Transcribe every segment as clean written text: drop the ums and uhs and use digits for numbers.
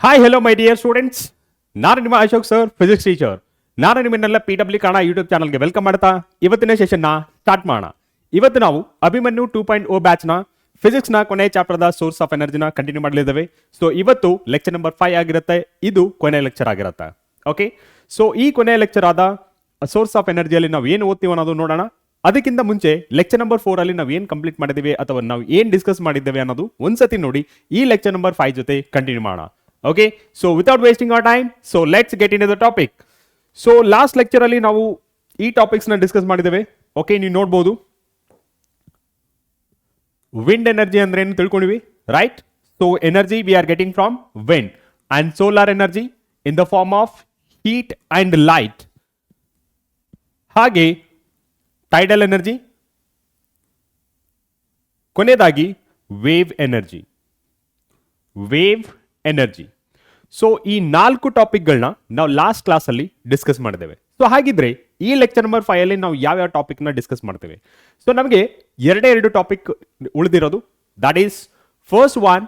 Hi hello my dear students, ನಾನು ನಿಮ್ಮ Ashok sir, physics teacher. ನಾನು ನಿಮ್ಮನ್ನೆಲ್ಲ PW ಕನ್ನಡ ಯೂಟ್ಯೂಬ್ ಚಾನಲ್ಗೆ ವೆಲ್ಕಮ್ ಮಾಡ್ತಾ ಇವತ್ತಿನ ಸೆಷನ್ನ ಸ್ಟಾರ್ಟ್ ಮಾಡೋಣ. ಇವತ್ತು ನಾವು ಅಭಿಮನ್ಯು 2.0 ಬ್ಯಾಚ್ನ ಫಿಸಿಕ್ಸ್ನ ಕೊನೆಯ ಚಾಪ್ಟರ್ದ ಸೋರ್ಸ್ ಆಫ್ ಎನರ್ಜಿನ ಕಂಟಿನ್ಯೂ ಮಾಡಲಿದ್ದೇವೆ. ಸೊ ಇವತ್ತು ಲೆಕ್ಚರ್ ನಂಬರ್ 5 ಆಗಿರುತ್ತೆ. ಇದು ಕೊನೆಯ ಲೆಕ್ಚರ್ ಆಗಿರುತ್ತೆ. ಓಕೆ, ಸೊ ಈ ಕೊನೆಯ ಲೆಕ್ಚರ್ ಆದ ಸೋರ್ಸ್ ಆಫ್ ಎನರ್ಜಿಯಲ್ಲಿ ನಾವು ಏನು ಓದ್ತೀವಿ ಅನ್ನೋದು ನೋಡೋಣ. ಅದಕ್ಕಿಂತ ಮುಂಚೆ ಲೆಕ್ಚರ್ ನಂಬರ್ 4 ಅಲ್ಲಿ ನಾವು ಏನು ಕಂಪ್ಲೀಟ್ ಮಾಡಿದ್ದೀವಿ ಅಥವಾ ನಾವು ಏನು ಡಿಸ್ಕಸ್ ಮಾಡಿದ್ದೇವೆ ಅನ್ನೋದು ಒಂದ್ಸತಿ ನೋಡಿ ಈ ಲೆಕ್ಚರ್ ನಂಬರ್ 5 ಜೊತೆ ಕಂಟಿನ್ಯೂ ಮಾಡೋಣ. Okay, so without wasting our time, so let's get into the topic. So last lecture ಅಲ್ಲಿ ನಾವು ಈ ಟಾಪಿಕ್ಸ್ ನ ಡಿಸ್ಕಸ್ ಮಾಡಿದ್ದೇವೆ. ಓಕೆ, ನೀವು ನೋಡಬಹುದು ವಿಂಡ್ ಎನರ್ಜಿ ಅಂದ್ರೆ ಏನು ತಿಳ್ಕೊಂಡಿವಿ, right? So energy we are getting from wind and solar energy in the form of heat and light. ಹಾಗೆ ಟೈಡಲ್ ಎನರ್ಜಿ, ಕೊನೆಯದಾಗಿ wave energy. Wave energy. So ಈ 4 ಟಾಪಿಕ್ಗಳನ್ನ ನಾವು ಲಾಸ್ಟ್ ಕ್ಲಾಸ್ ಅಲ್ಲಿ ಡಿಸ್ಕಸ್ ಮಾಡಿದ್ದೇವೆ. ಸೊ ಹಾಗಿದ್ರೆ ಈ ಲೆಕ್ಚರ್ ನಂಬರ್ 5 ಅಲ್ಲಿ ನಾವು ಯಾವ ಟಾಪಿಕ್ ನ ಡಿಸ್ಕಸ್ ಮಾಡ್ತೇವೆ? ಸೊ ನಮಗೆ ಎರಡು ಟಾಪಿಕ್ ಉಳಿದಿರೋದು. That is first one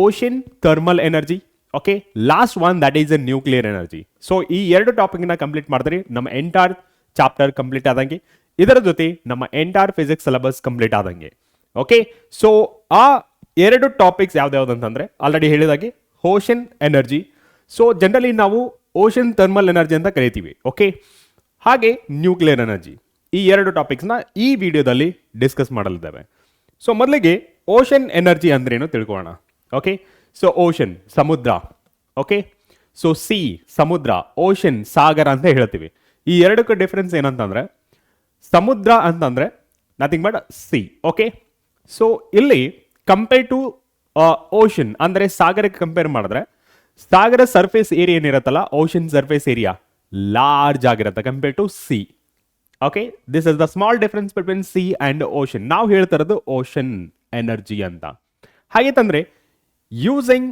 ocean thermal energy. Okay, last one that is a nuclear energy. So ಈ 2 ಟಾಪಿಕ್ ನ ಕಂಪ್ಲೀಟ್ ಮಾಡಿದ್ರೆ ನಮ್ಮ ಎಂಟೈರ್ ಚಾಪ್ಟರ್ ಕಂಪ್ಲೀಟ್ ಆದಂಗೆ, ಇದರ ಜೊತೆ ನಮ್ಮ ಎಂಟೈರ್ ಫಿಸಿಕ್ಸ್ ಸಿಲೆಬಸ್ ಕಂಪ್ಲೀಟ್ ಆದಂಗೆ. ಓಕೆ, ಸೊ ಆ 2 ಟಾಪಿಕ್ಸ್ ಯಾವ್ದಾವ್ದಂತಂದ್ರೆ ಆಲ್ರೆಡಿ ಹೇಳಿದಾಗೆ ಓಷನ್ ಎನರ್ಜಿ. ಸೊ ಜನರಲಿ ನಾವು ಓಷನ್ ಥರ್ಮಲ್ ಎನರ್ಜಿ ಅಂತ ಕರಿತೀವಿ. ಓಕೆ, ಹಾಗೆ ನ್ಯೂಕ್ಲಿಯರ್ ಎನರ್ಜಿ. ಈ 2 ಟಾಪಿಕ್ಸ್ನ ಈ ವಿಡಿಯೋದಲ್ಲಿ ಡಿಸ್ಕಸ್ ಮಾಡಲಿದ್ದೇವೆ. ಸೊ ಮೊದಲಿಗೆ ಓಷನ್ ಎನರ್ಜಿ ಅಂದ್ರೆ ಏನು ತಿಳ್ಕೊಳ್ಳೋಣ. ಓಕೆ, ಸೊ ಓಷನ್ ಸಮುದ್ರ. ಓಕೆ, ಸೊ ಸಿ ಸಮುದ್ರ, ಓಷನ್ ಸಾಗರ ಅಂತ ಹೇಳ್ತೀವಿ. ಈ 2ಕ್ಕೆ ಡಿಫ್ರೆನ್ಸ್ ಏನಂತಂದ್ರೆ ಸಮುದ್ರ ಅಂತಂದ್ರೆ nothing but sea. Okay, so ಇಲ್ಲಿ ಕಂಪೇರ್ ಟು ಓಷನ್ ಅಂದ್ರೆ ಸಾಗರಕ್ಕೆ ಕಂಪೇರ್ ಮಾಡಿದ್ರೆ ಸಾಗರ ಸರ್ಫೇಸ್ ಏರಿಯಾ ಏನಿರುತ್ತಲ್ಲ, ಓಷನ್ ಸರ್ಫೇಸ್ ಏರಿಯಾ ಲಾರ್ಜ್ ಆಗಿರುತ್ತೆ compare to sea. Okay, this is the small difference between sea and ocean. ನಾವು ಹೇಳ್ತಾ ಇರೋದು ಓಷನ್ ಎನರ್ಜಿ ಅಂತ. ಹಾಗೇತಂದ್ರೆ ಯೂಸಿಂಗ್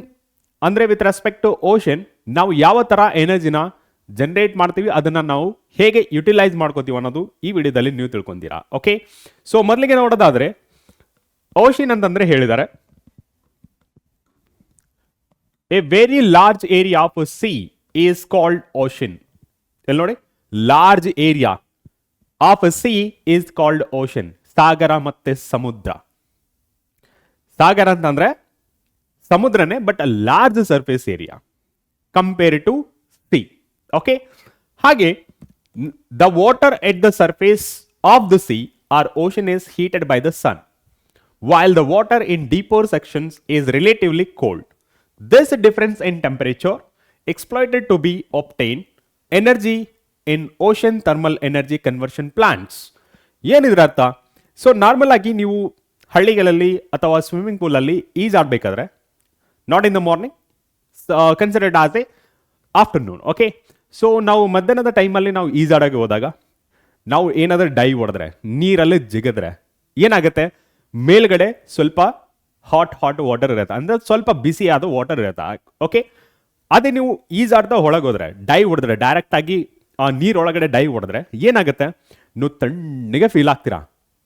ಅಂದ್ರೆ ವಿತ್ ರೆಸ್ಪೆಕ್ಟ್ ಟು ಓಷನ್ ನಾವು ಯಾವ ತರ ಎನರ್ಜಿನ ಜನರೇಟ್ ಮಾಡ್ತೀವಿ, ಅದನ್ನ ನಾವು ಹೇಗೆ ಯುಟಿಲೈಸ್ ಮಾಡ್ಕೋತೀವಿ ಅನ್ನೋದು ಈ ವಿಡಿಯೋದಲ್ಲಿ ನೀವು ತಿಳ್ಕೊಂತೀರಾ. ಓಕೆ, ಸೊ ಮೊದಲಿಗೆ ನೋಡೋದಾದ್ರೆ ಓಷನ್ ಅಂತಂದ್ರೆ ಹೇಳಿದ್ದಾರೆ a very large area of sea is called ocean. ಎಲ್ಲಿ ನೋಡಿ, large area of sea is called ocean. ಸಾಗರ ಮತ್ತೆ ಸಮುದ್ರ. ಸಾಗರ ಅಂತಂದ್ರೆ ಸಮುದ್ರನೇ, but large surface area compare to sea. Okay, ಹಾಗೆ the water at the surface of the sea or ocean is heated by the sun, while the water in deeper sections is relatively cold. This difference in temperature exploited to be obtained energy in ocean thermal energy conversion plants. ಏನಿದ್ರ ಅರ್ಥ? So normal ಆಗಿ ನೀವು ಹಳ್ಳಿಗಳಲ್ಲಿ ಅಥವಾ swimming pool ಅಲ್ಲಿ ಈಜಾಡಬೇಕಾದ್ರೆ not in the morning, considered as a afternoon. Okay, so ನಾವು ಮಧ್ಯಾಹ್ನದ ಟೈಮಲ್ಲಿ ನಾವು ಈಜಾಡೋಕೆ ಹೋದಾಗ ನಾವು ಏನಾದರೂ ಡೈ ಹೊಡೆದ್ರೆ, ನೀರಲ್ಲಿ ಜಿಗಿದ್ರೆ ಏನಾಗುತ್ತೆ, ಮೇಲ್ಗಡೆ ಸ್ವಲ್ಪ ಹಾಟ್ ವಾಟರ್ ಇರುತ್ತೆ, ಅಂದ್ರೆ ಸ್ವಲ್ಪ ಬಿಸಿಯಾದ ವಾಟರ್ ಇರುತ್ತೆ. ಓಕೆ, ಅದೇ ನೀವು ಈಜಾಡ್ತಾ ಒಳಗೋದ್ರೆ ಡೈ ಹೊಡೆದ್ರೆ, ಡೈರೆಕ್ಟ್ ಆಗಿ ಆ ನೀರೊಳಗಡೆ ಡೈ ಹೊಡೆದ್ರೆ ಏನಾಗುತ್ತೆ, ನೀವು ತಣ್ಣಗೆ ಫೀಲ್ ಆಗ್ತೀರಾ.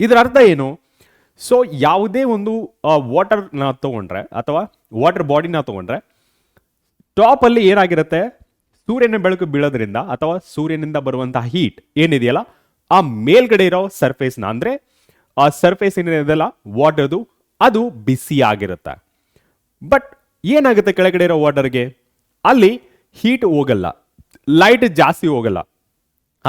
ಇದರ ಅರ್ಥ ಏನು? ಸೊ ಯಾವುದೇ ಒಂದು ವಾಟರ್ನ ತಗೊಂಡ್ರೆ ಅಥವಾ ವಾಟರ್ ಬಾಡಿನ ತಗೊಂಡ್ರೆ ಟಾಪ್ ಅಲ್ಲಿ ಏನಾಗಿರುತ್ತೆ, ಸೂರ್ಯನ ಬೆಳಕು ಬೀಳೋದ್ರಿಂದ ಅಥವಾ ಸೂರ್ಯನಿಂದ ಬರುವಂತಹ ಹೀಟ್ ಏನಿದೆಯಲ್ಲ, ಆ ಮೇಲ್ಗಡೆ ಇರೋ ಸರ್ಫೇಸ್ನ ಅಂದ್ರೆ ಆ ಸರ್ಫೇಸ್ ಏನಿದೆಯಲ್ಲ ವಾಟರ್ದು, ಅದು ಬಿಸಿ ಆಗಿರುತ್ತೆ. ಬಟ್ ಏನಾಗುತ್ತೆ, ಕೆಳಗಡೆ ಇರೋ ವಾಟರ್ಗೆ ಅಲ್ಲಿ ಹೀಟ್ ಹೋಗಲ್ಲ, ಲೈಟ್ ಜಾಸ್ತಿ ಹೋಗಲ್ಲ.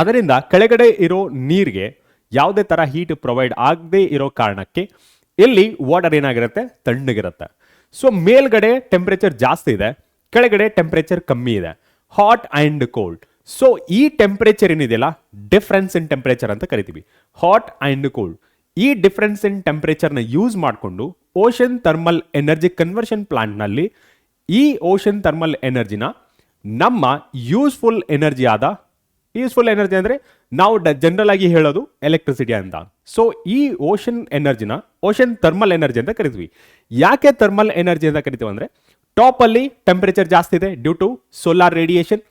ಅದರಿಂದ ಕೆಳಗಡೆ ಇರೋ ನೀರಿಗೆ ಯಾವುದೇ ತರ ಹೀಟ್ ಪ್ರೊವೈಡ್ ಆಗದೆ ಇರೋ ಕಾರಣಕ್ಕೆ ಇಲ್ಲಿ ವಾಟರ್ ಏನಾಗಿರುತ್ತೆ, ತಣ್ಣಗಿರುತ್ತೆ. ಸೊ ಮೇಲ್ಗಡೆ ಟೆಂಪರೇಚರ್ ಜಾಸ್ತಿ ಇದೆ, ಕೆಳಗಡೆ ಟೆಂಪರೇಚರ್ ಕಮ್ಮಿ ಇದೆ, ಹಾಟ್ ಅಂಡ್ ಕೋಲ್ಡ್. ಸೊ ಈ ಟೆಂಪರೇಚರ್ ಏನಿದೆಯಲ್ಲ, ಡಿಫರೆನ್ಸ್ ಇನ್ ಟೆಂಪರೇಚರ್ ಅಂತ ಕರಿತೀವಿ, ಹಾಟ್ ಅಂಡ್ ಕೋಲ್ಡ್. ಈ ಡಿಫರೆನ್ಸ್ ಇನ್ ಟೆಂಪರೇಚರ್ನ ಯೂಸ್ ಮಾಡಿಕೊಂಡು ಓಷನ್ ಥರ್ಮಲ್ ಎನರ್ಜಿ ಕನ್ವರ್ಷನ್ ಪ್ಲಾಂಟ್ನಲ್ಲಿ ಈ ಓಷನ್ ಥರ್ಮಲ್ ಎನರ್ಜಿನ ನಮ್ಮ ಯೂಸ್ಫುಲ್ ಎನರ್ಜಿ ಅಂದರೆ ನಾವು ಜನರಲ್ ಆಗಿ ಹೇಳೋದು ಎಲೆಕ್ಟ್ರಿಸಿಟಿ ಅಂತ. ಸೊ ಈ ಓಷನ್ ಎನರ್ಜಿನ ಓಷನ್ ಥರ್ಮಲ್ ಎನರ್ಜಿ ಅಂತ ಕರಿತೀವಿ. ಯಾಕೆ ಥರ್ಮಲ್ ಎನರ್ಜಿ ಅಂತ ಕರಿತೀವಿ ಅಂದ್ರೆ ಟಾಪ್ ಅಲ್ಲಿ ಟೆಂಪರೇಚರ್ ಜಾಸ್ತಿ ಇದೆ ಡ್ಯೂ ಟು ಸೋಲಾರ್ ರೇಡಿಯೇಷನ್,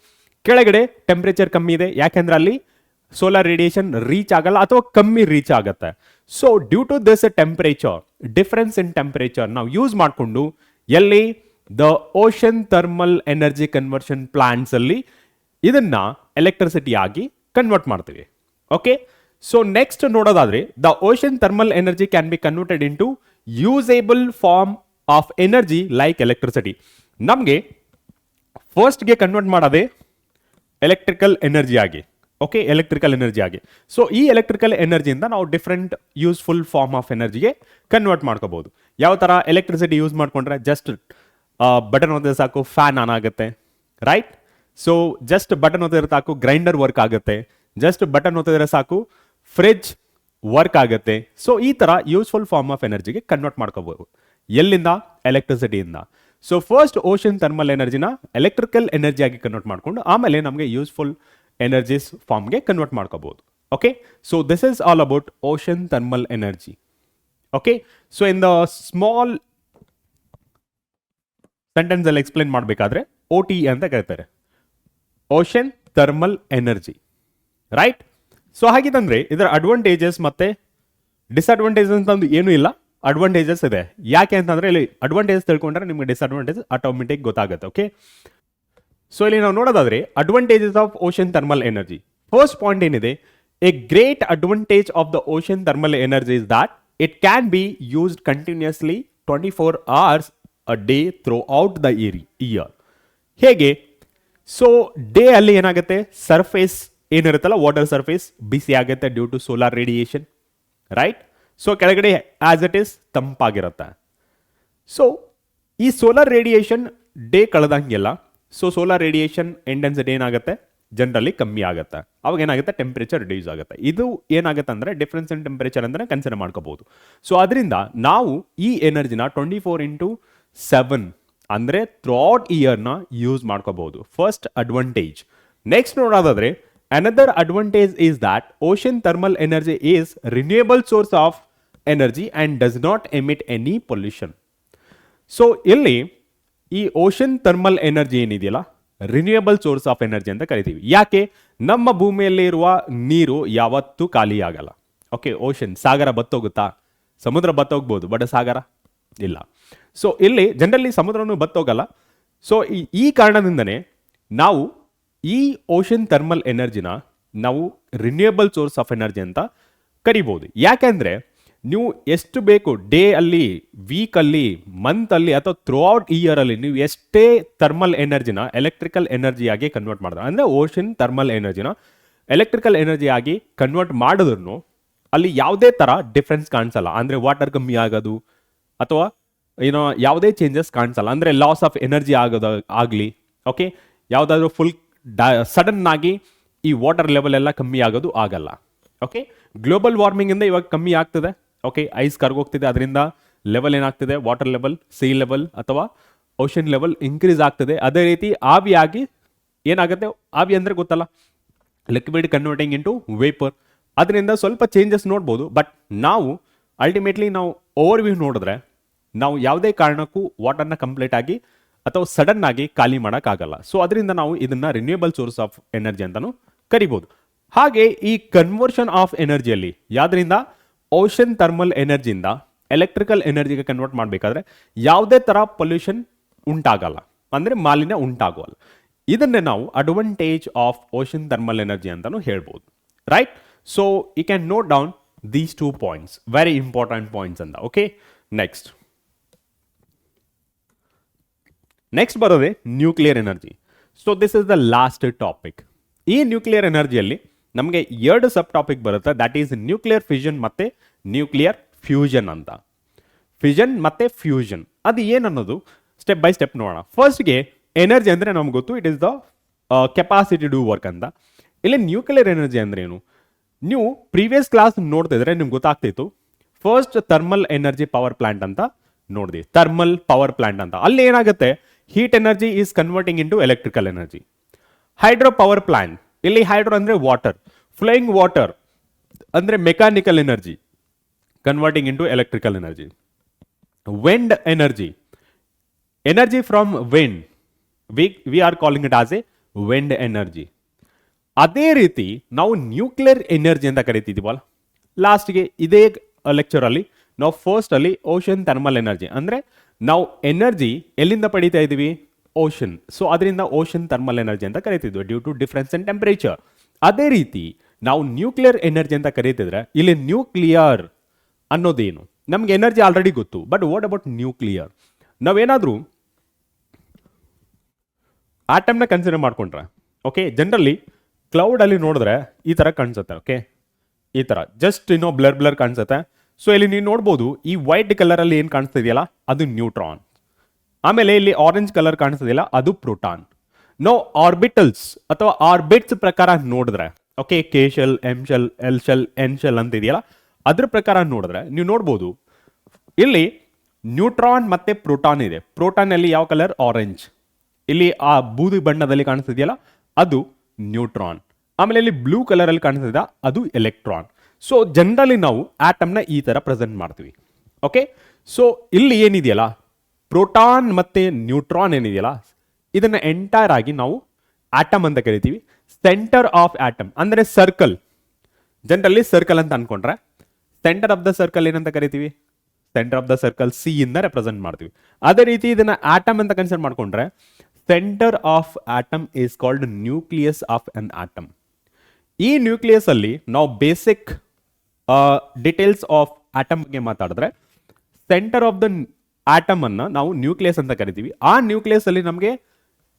ಕೆಳಗಡೆ ಟೆಂಪರೇಚರ್ ಕಮ್ಮಿ ಇದೆ ಯಾಕೆಂದ್ರೆ ಅಲ್ಲಿ ಸೋಲಾರ್ ರೇಡಿಯೇಷನ್ ರೀಚ್ ಆಗಲ್ಲ ಅಥವಾ ಕಮ್ಮಿ ರೀಚ್ ಆಗುತ್ತೆ. So due to this temperature difference in temperature ನಾವು ಯೂಸ್ ಮಾಡಿಕೊಂಡು ಎಲ್ಲಿ the ocean thermal energy conversion plants ಅಲ್ಲಿ ಇದನ್ನ ಎಲೆಕ್ಟ್ರಿಸಿಟಿ ಆಗಿ ಕನ್ವರ್ಟ್ ಮಾಡ್ತೀವಿ. ಓಕೆ, ಸೊ ನೆಕ್ಸ್ಟ್ ನೋಡೋದಾದ್ರೆ the ocean thermal energy can be converted into usable form of energy like electricity. ನಮಗೆ ಫಸ್ಟ್ಗೆ ಕನ್ವರ್ಟ್ ಮಾಡೋದೇ ಎಲೆಕ್ಟ್ರಿಕಲ್ ಎನರ್ಜಿ ಆಗಿ. ಓಕೆ, ಎಲೆಕ್ಟ್ರಿಕಲ್ ಎನರ್ಜಿ ಆಗಿ. ಸೊ ಈ ಎಲೆಕ್ಟ್ರಿಕಲ್ ಎನರ್ಜಿಯಿಂದ ನಾವು ಡಿಫ್ರೆಂಟ್ ಯೂಸ್ಫುಲ್ ಫಾರ್ಮ್ ಆಫ್ ಎನರ್ಜಿಗೆ ಕನ್ವರ್ಟ್ ಮಾಡ್ಕೋಬಹುದು. ಯಾವ ತರ ಎಲೆಕ್ಟ್ರಿಸಿಟಿ ಯೂಸ್ ಮಾಡ್ಕೊಂಡ್ರೆ ಜಸ್ಟ್ ಬಟನ್ ಒತ್ತಿದ್ರೆ ಸಾಕು ಫ್ಯಾನ್ ಆನ್ ಆಗುತ್ತೆ, ರೈಟ್? ಸೊ ಜಸ್ಟ್ ಬಟನ್ ಒತ್ತಿದ್ರೆ ಸಾಕು ಗ್ರೈಂಡರ್ ವರ್ಕ್ ಆಗುತ್ತೆ, ಜಸ್ಟ್ ಬಟನ್ ಒತ್ತಿದ್ರೆ ಸಾಕು ಫ್ರಿಡ್ಜ್ ವರ್ಕ್ ಆಗುತ್ತೆ. ಸೊ ಈ ತರ ಯೂಸ್ಫುಲ್ ಫಾರ್ಮ್ ಆಫ್ ಎನರ್ಜಿಗೆ ಕನ್ವರ್ಟ್ ಮಾಡ್ಕೋಬಹುದು. ಎಲ್ಲಿಂದ? ಎಲೆಕ್ಟ್ರಿಸಿಟಿಯಿಂದ. ಸೊ ಫಸ್ಟ್ ಓಷನ್ ಥರ್ಮಲ್ ಎನರ್ಜಿನ ಎಲೆಕ್ಟ್ರಿಕಲ್ ಎನರ್ಜಿ ಆಗಿ ಕನ್ವರ್ಟ್ ಮಾಡ್ಕೊಂಡು ಆಮೇಲೆ ನಮಗೆ ಯೂಸ್ಫುಲ್ ಎನರ್ಜೀಸ್ ಫಾರ್ಮ್ಗೆ ಕನ್ವರ್ಟ್ ಮಾಡ್ಕೋಬಹುದು. Okay, so this is all about ocean thermal energy. Okay, so in the small sentence ಅಲ್ಲಿ ಎಕ್ಸ್ಪ್ಲೇನ್ ಮಾಡಬೇಕಾದ್ರೆ OT ಅಂತ ಕರೀತಾರೆ, ocean thermal energy, right? So ಹಾಗಿದಂದ್ರೆ ಇದರ ಅಡ್ವಾಂಟೇಜಸ್ ಮತ್ತೆ ಡಿಸ್ಅಡ್ವಾಂಟೇಜಸ್ ಅಂತ ಏನು ಇಲ್ಲ, ಅಡ್ವಾಂಟೇಜಸ್ ಇದೆ. ಯಾಕೆ ಅಂತಂದ್ರೆ ಇಲ್ಲಿ ಅಡ್ವಾಂಟೇಜಸ್ ತಿಳ್ಕೊಂಡ್ರೆ ನಿಮಗೆ ಡಿಸ್ಅಡ್ವಾಂಟೇಜ್ ಆಟೋಮೆಟಿಕ್ ಗೊತ್ತಾಗುತ್ತೆ. ಓಕೆ, ಸೊ ಇಲ್ಲಿ ನಾವು ನೋಡೋದಾದ್ರೆ advantages of ocean thermal energy. First point ಏನಿದೆ, a great advantage of the ocean thermal energy is that it can be used continuously 24 hours a day throughout the year. ಹೇಗೆ? So day ಅಲ್ಲಿ ಏನಾಗುತ್ತೆ, surface ಏನಿರುತ್ತಲ್ಲ water surface ಬಿಸಿ ಆಗುತ್ತೆ due to solar radiation, right? So ಕೆಳಗಡೆ as it is ತಂಪಾಗಿರುತ್ತೆ. So ಈ solar radiation day ಕಳೆದಂಗೆಲ್ಲ so solar radiation intensity ಏನಾಗುತ್ತೆ, ಜನರಲಿ ಕಮ್ಮಿ ಆಗುತ್ತೆ. ಅವಾಗ ಏನಾಗುತ್ತೆ, ಟೆಂಪರೇಚರ್ ರಿಡ್ಯೂಸ್ ಆಗುತ್ತೆ. ಇದು ಏನಾಗುತ್ತೆ ಅಂದ್ರೆ ಡಿಫ್ರೆನ್ಸ್ ಇನ್ ಟೆಂಪರೇಚರ್ ಅಂದ್ರೆ ಕನ್ಸಿಡರ್ ಮಾಡ್ಕೋಬಹುದು. ಸೊ ಅದರಿಂದ ನಾವು ಈ ಎನರ್ಜಿನ 24/7 ಅಂದ್ರೆ ಥ್ರೂಔಟ್ ಇಯರ್ನ ಯೂಸ್ ಮಾಡ್ಕೋಬಹುದು. First advantage. ನೆಕ್ಸ್ಟ್ ನೋಡೋದಾದ್ರೆ another advantage is that ocean thermal energy is renewable source of energy and does not emit any pollution. So ಇಲ್ಲಿ ಈ ಓಷನ್ ಥರ್ಮಲ್ ಎನರ್ಜಿ ಏನಿದೆಯಲ್ಲ ರಿನ್ಯೂಯಬಲ್ ಸೋರ್ಸ್ ಆಫ್ ಎನರ್ಜಿ ಅಂತ ಕರಿತೀವಿ. ಯಾಕೆ? ನಮ್ಮ ಭೂಮಿಯಲ್ಲಿ ಇರುವ ನೀರು ಯಾವತ್ತೂ ಖಾಲಿ ಆಗಲ್ಲ. ಓಕೆ, ಓಷನ್ ಸಾಗರ ಬತ್ತೋಗುತ್ತಾ? ಸಮುದ್ರ ಬತ್ತೋಗ್ಬೋದು, ಬಟ್ ಸಾಗರ ಇಲ್ಲ. ಸೊ ಇಲ್ಲಿ ಜನರಲಿ ಸಮುದ್ರನೂ ಬತ್ತೋಗಲ್ಲ. ಸೊ ಈ ಕಾರಣದಿಂದನೇ ನಾವು ಈ ಓಷನ್ ಥರ್ಮಲ್ ಎನರ್ಜಿನ ನಾವು ರಿನ್ಯೂಯಬಲ್ ಸೋರ್ಸ್ ಆಫ್ ಎನರ್ಜಿ ಅಂತ ಕರಿಬಹುದು. ಯಾಕೆಂದ್ರೆ ನೀವು ಎಷ್ಟು ಬೇಕು ಡೇ ಅಲ್ಲಿ, ವೀಕ್ ಅಲ್ಲಿ, ಮಂತ್ ಅಲ್ಲಿ ಅಥವಾ ಥ್ರೂಔಟ್ ಇಯರ್ ಅಲ್ಲಿ ನೀವು ಎಷ್ಟೇ ಥರ್ಮಲ್ ಎನರ್ಜಿನ ಎಲೆಕ್ಟ್ರಿಕಲ್ ಎನರ್ಜಿ ಆಗಿ ಕನ್ವರ್ಟ್ ಮಾಡಿದ್ರೆ ಅಂದ್ರೆ ಓಷನ್ ಥರ್ಮಲ್ ಎನರ್ಜಿನ ಎಲೆಕ್ಟ್ರಿಕಲ್ ಎನರ್ಜಿ ಆಗಿ ಕನ್ವರ್ಟ್ ಮಾಡಿದ್ರು ಅಲ್ಲಿ ಯಾವುದೇ ತರ ಡಿಫ್ರೆನ್ಸ್ ಕಾಣಿಸಲ್ಲ. ಅಂದ್ರೆ ವಾಟರ್ ಕಮ್ಮಿ ಆಗೋದು ಅಥವಾ ಏನೋ ಯಾವುದೇ ಚೇಂಜಸ್ ಕಾಣಿಸಲ್ಲ. ಅಂದ್ರೆ ಲಾಸ್ ಆಫ್ ಎನರ್ಜಿ ಆಗೋದು ಆಗಲಿ, ಓಕೆ, ಯಾವುದಾದ್ರೂ ಫುಲ್ ಸಡನ್ ಆಗಿ ಈ ವಾಟರ್ ಲೆವೆಲ್ ಎಲ್ಲ ಕಮ್ಮಿ ಆಗೋದು ಆಗಲ್ಲ. ಓಕೆ, ಗ್ಲೋಬಲ್ ವಾರ್ಮಿಂಗ್ ಇಂದ ಇವಾಗ ಕಮ್ಮಿ ಆಗ್ತದೆ. ಓಕೆ, ಐಸ್ ಕರ್ಗೋಗ್ತಿದೆ, ಅದರಿಂದ ಲೆವೆಲ್ ಏನಾಗ್ತಿದೆ, ವಾಟರ್ ಲೆವೆಲ್, ಸೀ ಲೆವೆಲ್ ಅಥವಾ ಓಷನ್ ಲೆವೆಲ್ ಇನ್ಕ್ರೀಸ್ ಆಗ್ತದೆ. ಅದೇ ರೀತಿ ಆವಿಯಾಗಿ ಏನಾಗುತ್ತೆ, ಆವಿ ಅಂದ್ರೆ ಗೊತ್ತಲ್ಲ, ಲಿಕ್ವಿಡ್ ಕನ್ವರ್ಟಿಂಗ್ ಇಂಟು ವೇಪರ್, ಅದರಿಂದ ಸ್ವಲ್ಪ ಚೇಂಜಸ್ ನೋಡ್ಬೋದು. ಬಟ್ ನಾವು ಅಲ್ಟಿಮೇಟ್ಲಿ ನಾವು ಓವರ್ ವ್ಯೂ ನೋಡಿದ್ರೆ ನಾವು ಯಾವುದೇ ಕಾರಣಕ್ಕೂ ವಾಟರ್ನ ಕಂಪ್ಲೀಟ್ ಆಗಿ ಅಥವಾ ಸಡನ್ ಆಗಿ ಖಾಲಿ ಮಾಡೋಕ್ಕಾಗಲ್ಲ. ಸೊ ಅದರಿಂದ ನಾವು ಇದನ್ನ ರಿನ್ಯೂಯಬಲ್ ಸೋರ್ಸ್ ಆಫ್ ಎನರ್ಜಿ ಅಂತಾನು ಕರಿಬಹುದು. ಹಾಗೆ ಈ ಕನ್ವರ್ಷನ್ ಆಫ್ ಎನರ್ಜಿಯಲ್ಲಿ ಯಾವ್ದ್ರಿಂದ ಓಷನ್ ಥರ್ಮಲ್ ಎನರ್ಜಿಯಿಂದ ಎಲೆಕ್ಟ್ರಿಕಲ್ ಎನರ್ಜಿಗೆ ಕನ್ವರ್ಟ್ ಮಾಡಬೇಕಾದ್ರೆ ಯಾವುದೇ ತರ ಪೊಲ್ಯೂಷನ್ ಉಂಟಾಗಲ್ಲ, ಅಂದ್ರೆ ಮಾಲಿನ್ಯ ಉಂಟಾಗಲ್ಲ. ಇದನ್ನೇ ನಾವು advantage of ocean thermal energy ಅಂತಾನು ಹೇಳ್ಬೋದು, right? So you can note down these 2 points, very important points ಅಂತ. ಓಕೆ, ನೆಕ್ಸ್ಟ್ ಬರೋದೆ nuclear energy. So this is the last topic. ಈ ನ್ಯೂಕ್ಲಿಯರ್ ಎನರ್ಜಿಯಲ್ಲಿ ನಮಗೆ 2 ಸಬ್ ಟಾಪಿಕ್ ಬರುತ್ತೆ. ದಟ್ ಈಸ್ ನ್ಯೂಕ್ಲಿಯರ್ ಫಿಷನ್ ಮತ್ತೆ nuclear fusion ಅಂತ. ಫಿಷನ್ ಮತ್ತೆ fusion ಅದು ಏನನ್ನೋದು ಸ್ಟೆಪ್ ಬೈ ಸ್ಟೆಪ್ ನೋಡೋಣ. ಫಸ್ಟ್ಗೆ ಎನರ್ಜಿ ಅಂದ್ರೆ ನಮ್ಗೆ ಗೊತ್ತು, it is the capacity do work ಅಂತ. ಇಲ್ಲಿ ನ್ಯೂಕ್ಲಿಯರ್ ಎನರ್ಜಿ ಅಂದ್ರೆ ಏನು? ನೀವು ಪ್ರೀವಿಯಸ್ ಕ್ಲಾಸ್ ನೋಡ್ತಿದ್ರೆ ನಿಮ್ಗೆ ಗೊತ್ತಾಗ್ತಿತ್ತು. First thermal energy power plant ಅಂತ ನೋಡಿದ್ವಿ, ಥರ್ಮಲ್ ಪವರ್ ಪ್ಲಾಂಟ್ ಅಂತ. ಅಲ್ಲಿ ಏನಾಗುತ್ತೆ, heat energy is converting into electrical energy. Hydro power plant, ಇಲ್ಲಿ ಹೈಡ್ರೋ ಅಂದ್ರೆ ವಾಟರ್, ಫ್ಲೋಯಿಂಗ್ ವಾಟರ್ ಅಂದ್ರೆ mechanical energy converting into electrical energy. Wind energy, energy from wind, we are calling it as a wind energy. ಅದೇ ರೀತಿ ನಾವು nuclear energy ಅಂತ ಕರಿತಿದೀವಲ್ಲ. ಲಾಸ್ಟ್ಗೆ ಇದೇ lecture ಅಲ್ಲಿ ನಾವು ಫಸ್ಟ್ ಅಲ್ಲಿ ಓಷನ್ ಥರ್ಮಲ್ ಎನರ್ಜಿ ಅಂದ್ರೆ ನಾವು ಎನರ್ಜಿ ಎಲ್ಲಿಂದ ಪಡಿತಾ ಇದೀವಿ? ಓಷನ್. ಸೊ ಅದರಿಂದ ಓಷನ್ ಥರ್ಮಲ್ ಎನರ್ಜಿ ಅಂತ ಕರಿತಿದ್ವಿ due to difference in temperature. ಅದೇ ರೀತಿ ನಾವು ನ್ಯೂಕ್ಲಿಯರ್ ಎನರ್ಜಿ ಅಂತ ಕರೀತಿದ್ರೆ ಇಲ್ಲಿ ನ್ಯೂಕ್ಲಿಯರ್ ಅನ್ನೋದೇನು? ನಮ್ಗೆ ಎನರ್ಜಿ ಆಲ್ರೆಡಿ ಗೊತ್ತು, ಬಟ್ ವಾಟ್ ಅಬೌಟ್ ನ್ಯೂಕ್ಲಿಯರ್? ನಾವೇನಾದ್ರೂ ಆಟಮ್ನ ಕನ್ಸಿಡರ್ ಮಾಡ್ಕೊಂಡ್ರೆ, ಓಕೆ, ಜನರಲಿ ಕ್ಲೌಡ್ ಅಲ್ಲಿ ನೋಡಿದ್ರೆ ಈ ತರ ಕಾಣಿಸುತ್ತೆ. ಓಕೆ, ಈ ತರ ಜಸ್ಟ್ ಬ್ಲರ್ ಬ್ಲರ್ ಕಾಣಿಸುತ್ತೆ. ಸೊ ಇಲ್ಲಿ ನೀವು ನೋಡ್ಬೋದು ಈ ವೈಟ್ ಕಲರ್ ಅಲ್ಲಿ ಏನ್ ಕಾಣಿಸ್ತಿದೆಯಲ್ಲ ಅದು ನ್ಯೂಟ್ರಾನ್. ಆಮೇಲೆ ಇಲ್ಲಿ ಆರೆಂಜ್ ಕಲರ್ ಕಾಣಿಸ್ತಿದೆಯಲ್ಲ ಅದು ಪ್ರೋಟಾನ್. ನೋ ಆರ್ಬಿಟಲ್ಸ್ ಅಥವಾ ಆರ್ಬಿಟ್ಸ್ ಪ್ರಕಾರ ನೋಡಿದ್ರೆ, okay, K shell, M shell, L shell, N shell ಅಂತ ಇದೆಯಲ್ಲ ಅದ್ರ ಪ್ರಕಾರ ನೋಡಿದ್ರೆ ನೀವು ನೋಡ್ಬೋದು ಇಲ್ಲಿ ನ್ಯೂಟ್ರಾನ್ ಮತ್ತೆ ಪ್ರೋಟಾನ್ ಇದೆ. ಪ್ರೋಟಾನ್ ಅಲ್ಲಿ ಯಾವ ಕಲರ್? ಆರೆಂಜ್. ಇಲ್ಲಿ ಆ ಬೂದಿ ಬಣ್ಣದಲ್ಲಿ ಕಾಣಿಸ್ತಿದೆಯಲ್ಲ ಅದು ನ್ಯೂಟ್ರಾನ್. ಆಮೇಲೆ ಇಲ್ಲಿ ಬ್ಲೂ ಕಲರ್ ಅಲ್ಲಿ ಕಾಣಿಸ್ತಿದೆ ಅದು ಎಲೆಕ್ಟ್ರಾನ್. ಸೊ ಜನರಲಿ ನಾವು ಆಟಮ್ನ ಈ ತರ ಪ್ರೆಸೆಂಟ್ ಮಾಡ್ತೀವಿ. ಓಕೆ, ಸೊ ಇಲ್ಲಿ ಏನಿದೆಯಲ್ಲ ಪ್ರೋಟಾನ್ ಮತ್ತೆ ನ್ಯೂಟ್ರಾನ್ ಏನಿದೆಯಲ್ಲ ಇದನ್ನ ಎಂಟೈರ್ ಆಗಿ ನಾವು ಆಟಮ್ ಅಂತ ಕರಿತೀವಿ. ಸೆಂಟರ್ ಆಫ್ ಆಟಮ್ ಅಂದ್ರೆ ಸರ್ಕಲ್. ಜನರಲಿ ಸರ್ಕಲ್ ಅಂತ ಅನ್ಕೊಂಡ್ರೆ ಸೆಂಟರ್ ಆಫ್ ದ ಸರ್ಕಲ್ ಏನಂತ ಕರಿತೀವಿ? Centre of the circle C ಇಂದ ರೆಪ್ರೆಸೆಂಟ್ ಮಾಡ್ತೀವಿ. ಅದೇ ರೀತಿ ಇದನ್ನ ಆಟಮ್ ಅಂತ ಕನ್ಸಿಡರ್ ಮಾಡ್ಕೊಂಡ್ರೆ centre of atom is called nucleus of an atom. ಈ ನ್ಯೂಕ್ಲಿಯಸ್ ಅಲ್ಲಿ ನಾವು ಬೇಸಿಕ್ ಡಿಟೇಲ್ಸ್ ಆಫ್ ಆಟಮ್ ಬಗ್ಗೆ ಮಾತಾಡಿದ್ರೆ ಸೆಂಟರ್ ಆಫ್ ದ ಆಟಮ್ ಅನ್ನ ನಾವು ನ್ಯೂಕ್ಲಿಯಸ್ ಅಂತ ಕರಿತೀವಿ. ಆ ನ್ಯೂಕ್ಲಿಯಸ್ ಅಲ್ಲಿ ನಮಗೆ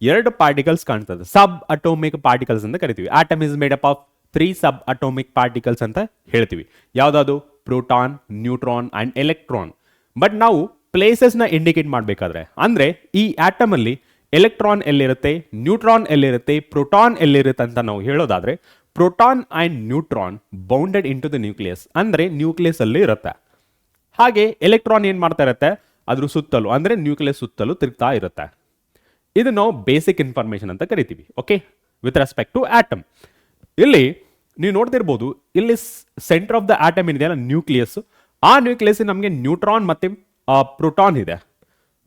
ಎರಡು ಪಾರ್ಟಿಕಲ್ಸ್ ಕಾಣ್ತದೆ, ಸಬ್ ಅಟೋಮಿಕ್ ಪಾರ್ಟಿಕಲ್ಸ್ ಅಂತ ಕರಿತೀವಿ. Atom is made up of 3 sub atomic particles ಅಂತ ಹೇಳ್ತೀವಿ. ಯಾವ್ದಾದ್ರು? Proton, neutron and electron. But ನಾವು ಪ್ಲೇಸಸ್ ನ ಇಂಡಿಕೇಟ್ ಮಾಡಬೇಕಾದ್ರೆ ಅಂದ್ರೆ ಈ ಆಟಮ್ ಅಲ್ಲಿ ಎಲೆಕ್ಟ್ರಾನ್ ಎಲ್ಲಿರುತ್ತೆ, ನ್ಯೂಟ್ರಾನ್ ಎಲ್ಲಿರುತ್ತೆ, ಪ್ರೋಟಾನ್ ಎಲ್ಲಿರುತ್ತೆ ಅಂತ ನಾವು ಹೇಳೋದಾದ್ರೆ proton and neutron bounded in to the nucleus ಅಂದ್ರೆ ನ್ಯೂಕ್ಲಿಯಸ್ ಅಲ್ಲಿ ಇರುತ್ತೆ. ಹಾಗೆ ಎಲೆಕ್ಟ್ರಾನ್ ಏನ್ ಮಾಡ್ತಾ ಇರುತ್ತೆ? ಅದ್ರ ಸುತ್ತಲೂ ಅಂದ್ರೆ ನ್ಯೂಕ್ಲಿಯಸ್ ಸುತ್ತಲೂ ತಿರುಗ್ತಾ ಇರುತ್ತೆ. ಇದು ನಾವು ಬೇಸಿಕ್ ಇನ್ಫಾರ್ಮೇಶನ್ ಅಂತ ಕರಿತೀವಿ. Okay, with respect to atom. ಇಲ್ಲಿ ನೀವು ನೋಡ್ತಿರ್ಬೋದು ಇಲ್ಲಿ ಸೆಂಟರ್ ಆಫ್ ದ ಆಟಮ್ ಏನಿದೆಯಲ್ಲ ನ್ಯೂಕ್ಲಿಯಸ್, ಆ ನ್ಯೂಕ್ಲಿಯಸ್ ನಮಗೆ ನ್ಯೂಟ್ರಾನ್ ಮತ್ತೆ ಪ್ರೋಟಾನ್ ಇದೆ.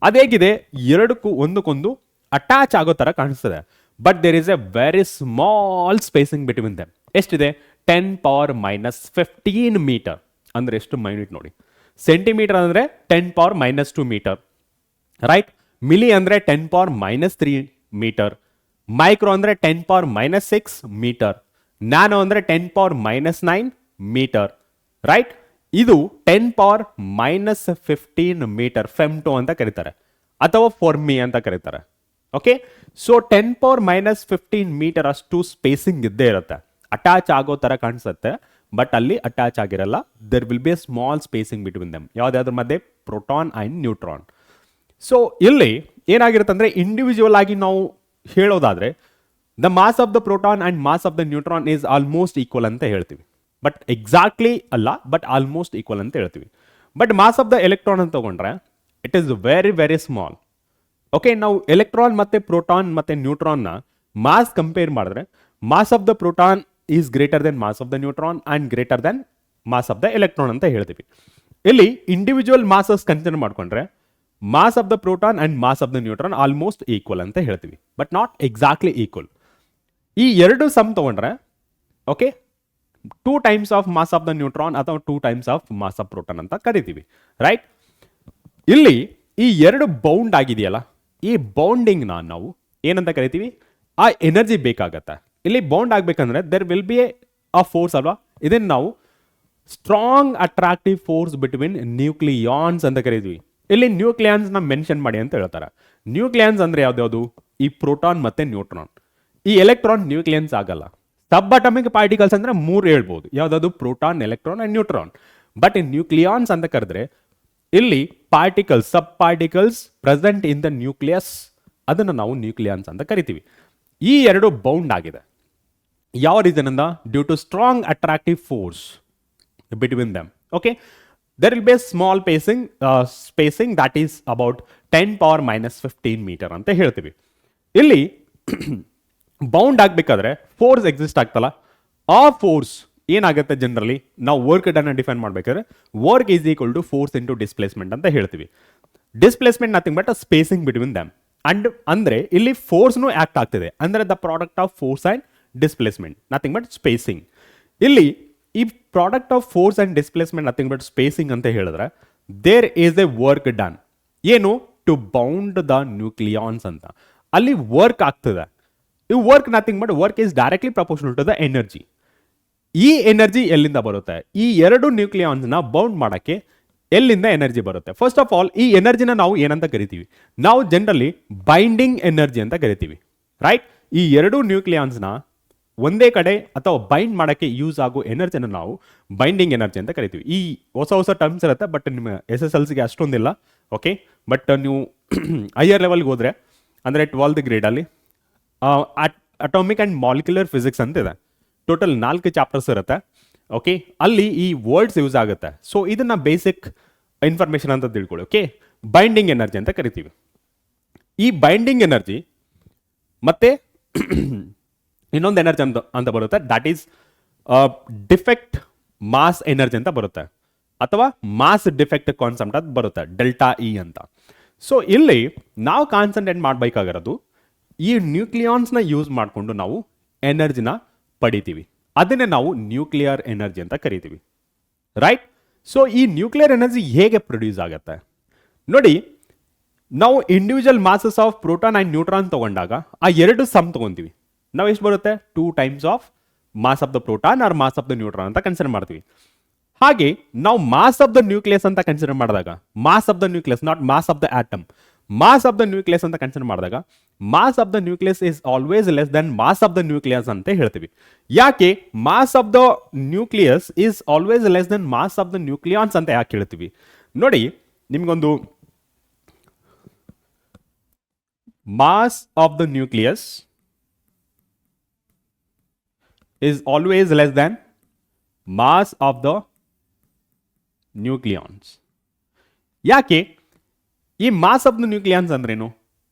ಅದೇಗಿದೆ ಎರಡಕ್ಕೂ ಒಂದಕ್ಕೊಂದು ಅಟ್ಯಾಚ್ ಆಗೋ ತರ ಕಾಣಿಸ್ತದೆ. But there is a very small spacing between them. ಎಷ್ಟಿದೆ? 10⁻⁻15 ಮೀಟರ್. ಅಂದ್ರೆ ಎಷ್ಟು ಮೈನ್ಯೂಟ್ ನೋಡಿ. ಸೆಂಟಿಮೀಟರ್ ಅಂದ್ರೆ 10⁻⁻2 ಮೀಟರ್, ರೈಟ್? ಮಿಲಿ ಅಂದ್ರೆ 10⁻⁻3 ಮೀಟರ್, ಮೈಕ್ರೋ ಅಂದ್ರೆ 10⁻⁻6 ಮೀಟರ್, ನ್ಯಾನೋ ಅಂದ್ರೆ 10⁻⁻9 ಮೀಟರ್, ರೈಟ್? ಇದು 10⁻⁻15 ಮೀಟರ್ ಫೆಮ್ಟೋ ಅಂತ ಕರೀತಾರೆ ಅಥವಾ ಫಾರ್ಮಿ ಅಂತ ಕರೀತಾರೆ. ಓಕೆ, ಸೊ 10⁻⁻15 ಮೀಟರ್ ಅಷ್ಟು ಸ್ಪೇಸಿಂಗ್ ಇದ್ದೇ ಇರುತ್ತೆ. ಅಟ್ಯಾಚ್ ಆಗೋ ತರ ಕಾಣಿಸುತ್ತೆ, ಬಟ್ ಅಲ್ಲಿ ಅಟ್ಯಾಚ್ ಆಗಿರಲ್ಲ. There will be a small spacing between them. ಯಾವ್ದಾದ್ರ ಮಧ್ಯೆ? Proton and neutron. ಸೊ ಇಲ್ಲಿ ಏನಾಗಿರುತ್ತೆ ಅಂದ್ರೆ ಇಂಡಿವಿಜುವಲ್ ಆಗಿ ನಾವು ಹೇಳೋದಾದ್ರೆ the mass of the proton and mass of the neutron is almost equal ಅಂತ ಹೇಳ್ತೀವಿ. ಬಟ್ ಎಕ್ಸಾಕ್ಟ್ಲಿ ಅಲ್ಲ, ಬಟ್ ಆಲ್ಮೋಸ್ಟ್ ಈಕ್ವಲ್ ಅಂತ ಹೇಳ್ತೀವಿ. But mass of the electron ಅಂತ ತಗೊಂಡ್ರೆ it is very very small. Okay, ನಾವು ಎಲೆಕ್ಟ್ರಾನ್ ಮತ್ತೆ ಪ್ರೋಟಾನ್ ಮತ್ತೆ ನ್ಯೂಟ್ರಾನ್ ನ ಮಾಸ್ ಕಂಪೇರ್ ಮಾಡಿದ್ರೆ mass of the proton is greater then mass of the neutron and greater then mass of the electron ಅಂತ ಹೇಳ್ತೀವಿ. ಇಲ್ಲಿ ಇಂಡಿವಿಜುವಲ್ ಮಾಸಸ್ ಕನ್ಸಿಡರ್ ಮಾಡ್ಕೊಂಡ್ರೆ mass of the proton and mass of the neutron almost equal ಅಂತ ಹೇಳ್ತೀವಿ, but not exactly equal. ಈ ಎರಡು sum ತಗೊಂಡ್ರೆ okay 2 times of mass of the neutron ಅಥವಾ 2 times of mass of proton ಅಂತ ಕರಿತೀವಿ, right? ಇಲ್ಲಿ ಈ ಎರಡು ಬೌಂಡ್ ಆಗಿದೆಯಲ್ಲ, ಈ ಬೌಂಡಿಂಗ್ ನಾವು ಏನಂತ ಕರಿತೀವಿ? ಆ ಎನರ್ಜಿ ಬೇಕಾಗತ್ತೆ. ಇಲ್ಲಿ ಬೌಂಡ್ ಆಗ್ಬೇಕಂದ್ರೆ there will be a force ಅಲ್ವಾ? ಇದನ್ನ ನಾವು strong attractive force between nucleons ಅಂತ ಕರಿತೀವಿ. ಇಲ್ಲಿ ನ್ಯೂಕ್ಲಿಯಾನ್ಸ್ ನ ಮೆನ್ಷನ್ ಮಾಡಿ ಅಂತ ಹೇಳ್ತಾರೆ. ನ್ಯೂಕ್ಲಿಯಾನ್ಸ್ ಅಂದ್ರೆ ಯಾವ್ದು? ಈ ಪ್ರೋಟಾನ್ ಮತ್ತೆ ನ್ಯೂಟ್ರಾನ್. ಈ ಎಲೆಕ್ಟ್ರಾನ್ ನ್ಯೂಕ್ಲಿಯನ್ಸ್ ಆಗಲ್ಲ. ಸಬ್ ಅಟಮಿಕ್ ಪಾರ್ಟಿಕಲ್ಸ್ ಅಂದ್ರೆ 3 ಹೇಳ್ಬೋದು, ಯಾವ್ದಾದ್ರು? Proton, electron and neutron. But in nucleons ಅಂತ ಕರೆದ್ರೆ ಇಲ್ಲಿ particles, sub particles present in the nucleus, ಅದನ್ನು ನಾವು ನ್ಯೂಕ್ಲಿಯಾನ್ಸ್ ಅಂತ ಕರಿತೀವಿ. ಈ ಎರಡು ಬೌಂಡ್ ಆಗಿದೆ. ಯಾವ ರೀಸನ್ ಇಂದ? Due to strong attractive force between them. Okay, there will be a small spacing that is about 10⁻⁻15 metre ಅಂತ ಹೇಳ್ತೀವಿ. ಇಲ್ಲಿ ಬೌಂಡ್ ಆಗ್ಬೇಕಾದ್ರೆ ಫೋರ್ಸ್ ಎಕ್ಸಿಸ್ಟ್ ಆಗ್ತಲ್ಲ, ಆ ಫೋರ್ಸ್ ಏನಾಗುತ್ತೆ? ಜನರಲಿ ನಾವು ವರ್ಕ್ ಡನ್ ಡಿಫೈನ್ ಮಾಡ್ಬೇಕಾದ್ರೆ work is equal to force into displacement ಅಂತ ಹೇಳ್ತೀವಿ. Displacement nothing but spacing between them. And ಅಂದ್ರೆ ಇಲ್ಲಿ ಫೋರ್ಸ್ನು ಆಕ್ಟ್ ಆಗ್ತಿದೆ ಅಂದ್ರೆ the product of force and displacement nothing but spacing. ಇಲ್ಲಿ ಈ product of force and displacement nothing but spacing ಅಂತ ಹೇಳಿದ್ರೆ there is a work done. ಏನು ಟು ಬೌಂಡ್ ದ ನ್ಯೂಕ್ಲಿಯಾನ್ಸ್ ಅಂತ. ಅಲ್ಲಿ ವರ್ಕ್ ಆಗ್ತದೆ. ಈ work nothing but work is directly proportional to the energy. ಈ ಎನರ್ಜಿ ಎಲ್ಲಿಂದ ಬರುತ್ತೆ? ಈ ಎರಡು ನ್ಯೂಕ್ಲಿಯಾನ್ಸ್ನ ಬೌಂಡ್ ಮಾಡಕ್ಕೆ ಎಲ್ಲಿಂದ ಎನರ್ಜಿ ಬರುತ್ತೆ? ಫಸ್ಟ್ ಆಫ್ ಆಲ್, ಈ ಎನರ್ಜಿನ ನಾವು ಏನಂತ ಕರಿತೀವಿ? ನಾವು ಜನರಲಿ ಬೈಂಡಿಂಗ್ ಎನರ್ಜಿ ಅಂತ ಕರಿತೀವಿ, ರೈಟ್? ಈ ಎರಡು ನ್ಯೂಕ್ಲಿಯಾನ್ಸ್ನ ಒಂದೇ ಕಡೆ ಅಥವಾ ಬೈಂಡ್ ಮಾಡಕ್ಕೆ ಯೂಸ್ ಆಗೋ ಎನರ್ಜಿನ ನಾವು ಬೈಂಡಿಂಗ್ ಎನರ್ಜಿ ಅಂತ ಕರಿತೀವಿ. ಈ ಹೊಸ ಟರ್ಮ್ಸ್ ಇರುತ್ತೆ, ಬಟ್ ನಿಮ್ಮ SSLCಗೆ ಅಷ್ಟೊಂದಿಲ್ಲ, ಓಕೆ? ಬಟ್ ನೀವು ಹೈಯರ್ ಲೆವೆಲ್ಗೆ ಹೋದ್ರೆ ಅಂದರೆ 12th ಗ್ರೇಡಲ್ಲಿ ಅಟಾಮಿಕ್ ಆ್ಯಂಡ್ ಮಾಲಿಕ್ಯುಲರ್ ಫಿಸಿಕ್ಸ್ ಅಂತ ಇದೆ. ಟೋಟಲ್ 4 ಚಾಪ್ಟರ್ಸ್ ಇರುತ್ತೆ, ಓಕೆ? ಅಲ್ಲಿ ಈ ವರ್ಡ್ಸ್ ಯೂಸ್ ಆಗುತ್ತೆ. ಸೊ ಇದನ್ನ ಬೇಸಿಕ್ ಇನ್ಫಾರ್ಮೇಶನ್ ಅಂತ ತಿಳ್ಕೊಳ್ಳಿ, ಓಕೆ? ಬೈಂಡಿಂಗ್ ಎನರ್ಜಿ ಅಂತ ಕರಿತೀವಿ. ಈ ಬೈಂಡಿಂಗ್ ಎನರ್ಜಿ ಮತ್ತೆ ಇನ್ನೊಂದು ಎನರ್ಜಿ ಅಂತ ಬರುತ್ತೆ, that is defect mass energy ಅಂತ ಬರುತ್ತೆ, ಅಥವಾ ಮಾಸ್ ಡಿಫೆಕ್ಟ್ ಕಾನ್ಸೆಪ್ಟ್ ಅಂತ ಬರುತ್ತೆ, ಡೆಲ್ಟಾ ಇ ಅಂತ. ಸೊ ಇಲ್ಲಿ ನಾವು ಕಾನ್ಸಂಟ್ರೇಟ್ ಮಾಡಬೇಕಾಗಿರೋದು ಈ ನ್ಯೂಕ್ಲಿಯಾನ್ಸ್ನ ಯೂಸ್ ಮಾಡಿಕೊಂಡು ನಾವು ಎನರ್ಜಿನ ಪಡಿತೀವಿ. ಅದನ್ನೇ ನಾವು ನ್ಯೂಕ್ಲಿಯರ್ ಎನರ್ಜಿ ಅಂತ ಕರಿತೀವಿ, ರೈಟ್? ಸೊ ಈ ನ್ಯೂಕ್ಲಿಯರ್ ಎನರ್ಜಿ ಹೇಗೆ ಪ್ರೊಡ್ಯೂಸ್ ಆಗುತ್ತೆ ನೋಡಿ. ನಾವು individual masses of proton and neutron ತಗೊಂಡಾಗ ಆ ಎರಡು ಸಮ್ ತಗೊಂತೀವಿ. ನಾವು ಎಷ್ಟು ಬರುತ್ತೆ? 2 times of mass of the proton or mass of the neutron ಅಂತ ಕನ್ಸಿಡರ್ ಮಾಡ್ತೀವಿ. ಹಾಗೆ ನಾವು ಮಾಸ್ ಆಫ್ ದ ನ್ಯೂಕ್ಲಿಯಸ್ ಅಂತ ಕನ್ಸಿಡರ್ ಮಾಡಿದಾಗ, mass of the nucleus, not mass of the atom, mass of the nucleus ಅಂತ ಕನ್ಸಿಡರ್ ಮಾಡಿದಾಗ mass of the nucleus is always less than mass of the nucleus ಅಂತ ಹೇಳ್ತೀವಿ. ಯಾಕೆ mass of the nucleus is always less than mass of the nucleons ಅಂತ ಯಾಕೆ ಹೇಳ್ತೀವಿ ನೋಡಿ. ನಿಮ್ಗೊಂದು mass of the nucleus is always less than mass of the nucleons. ಯಾಕೆ? ಈ ಮಾಸ್ ಆಫ್ ದ ನ್ಯೂಕ್ಲಿಯಾನ್ಸ್ ಅಂದ್ರೇನು?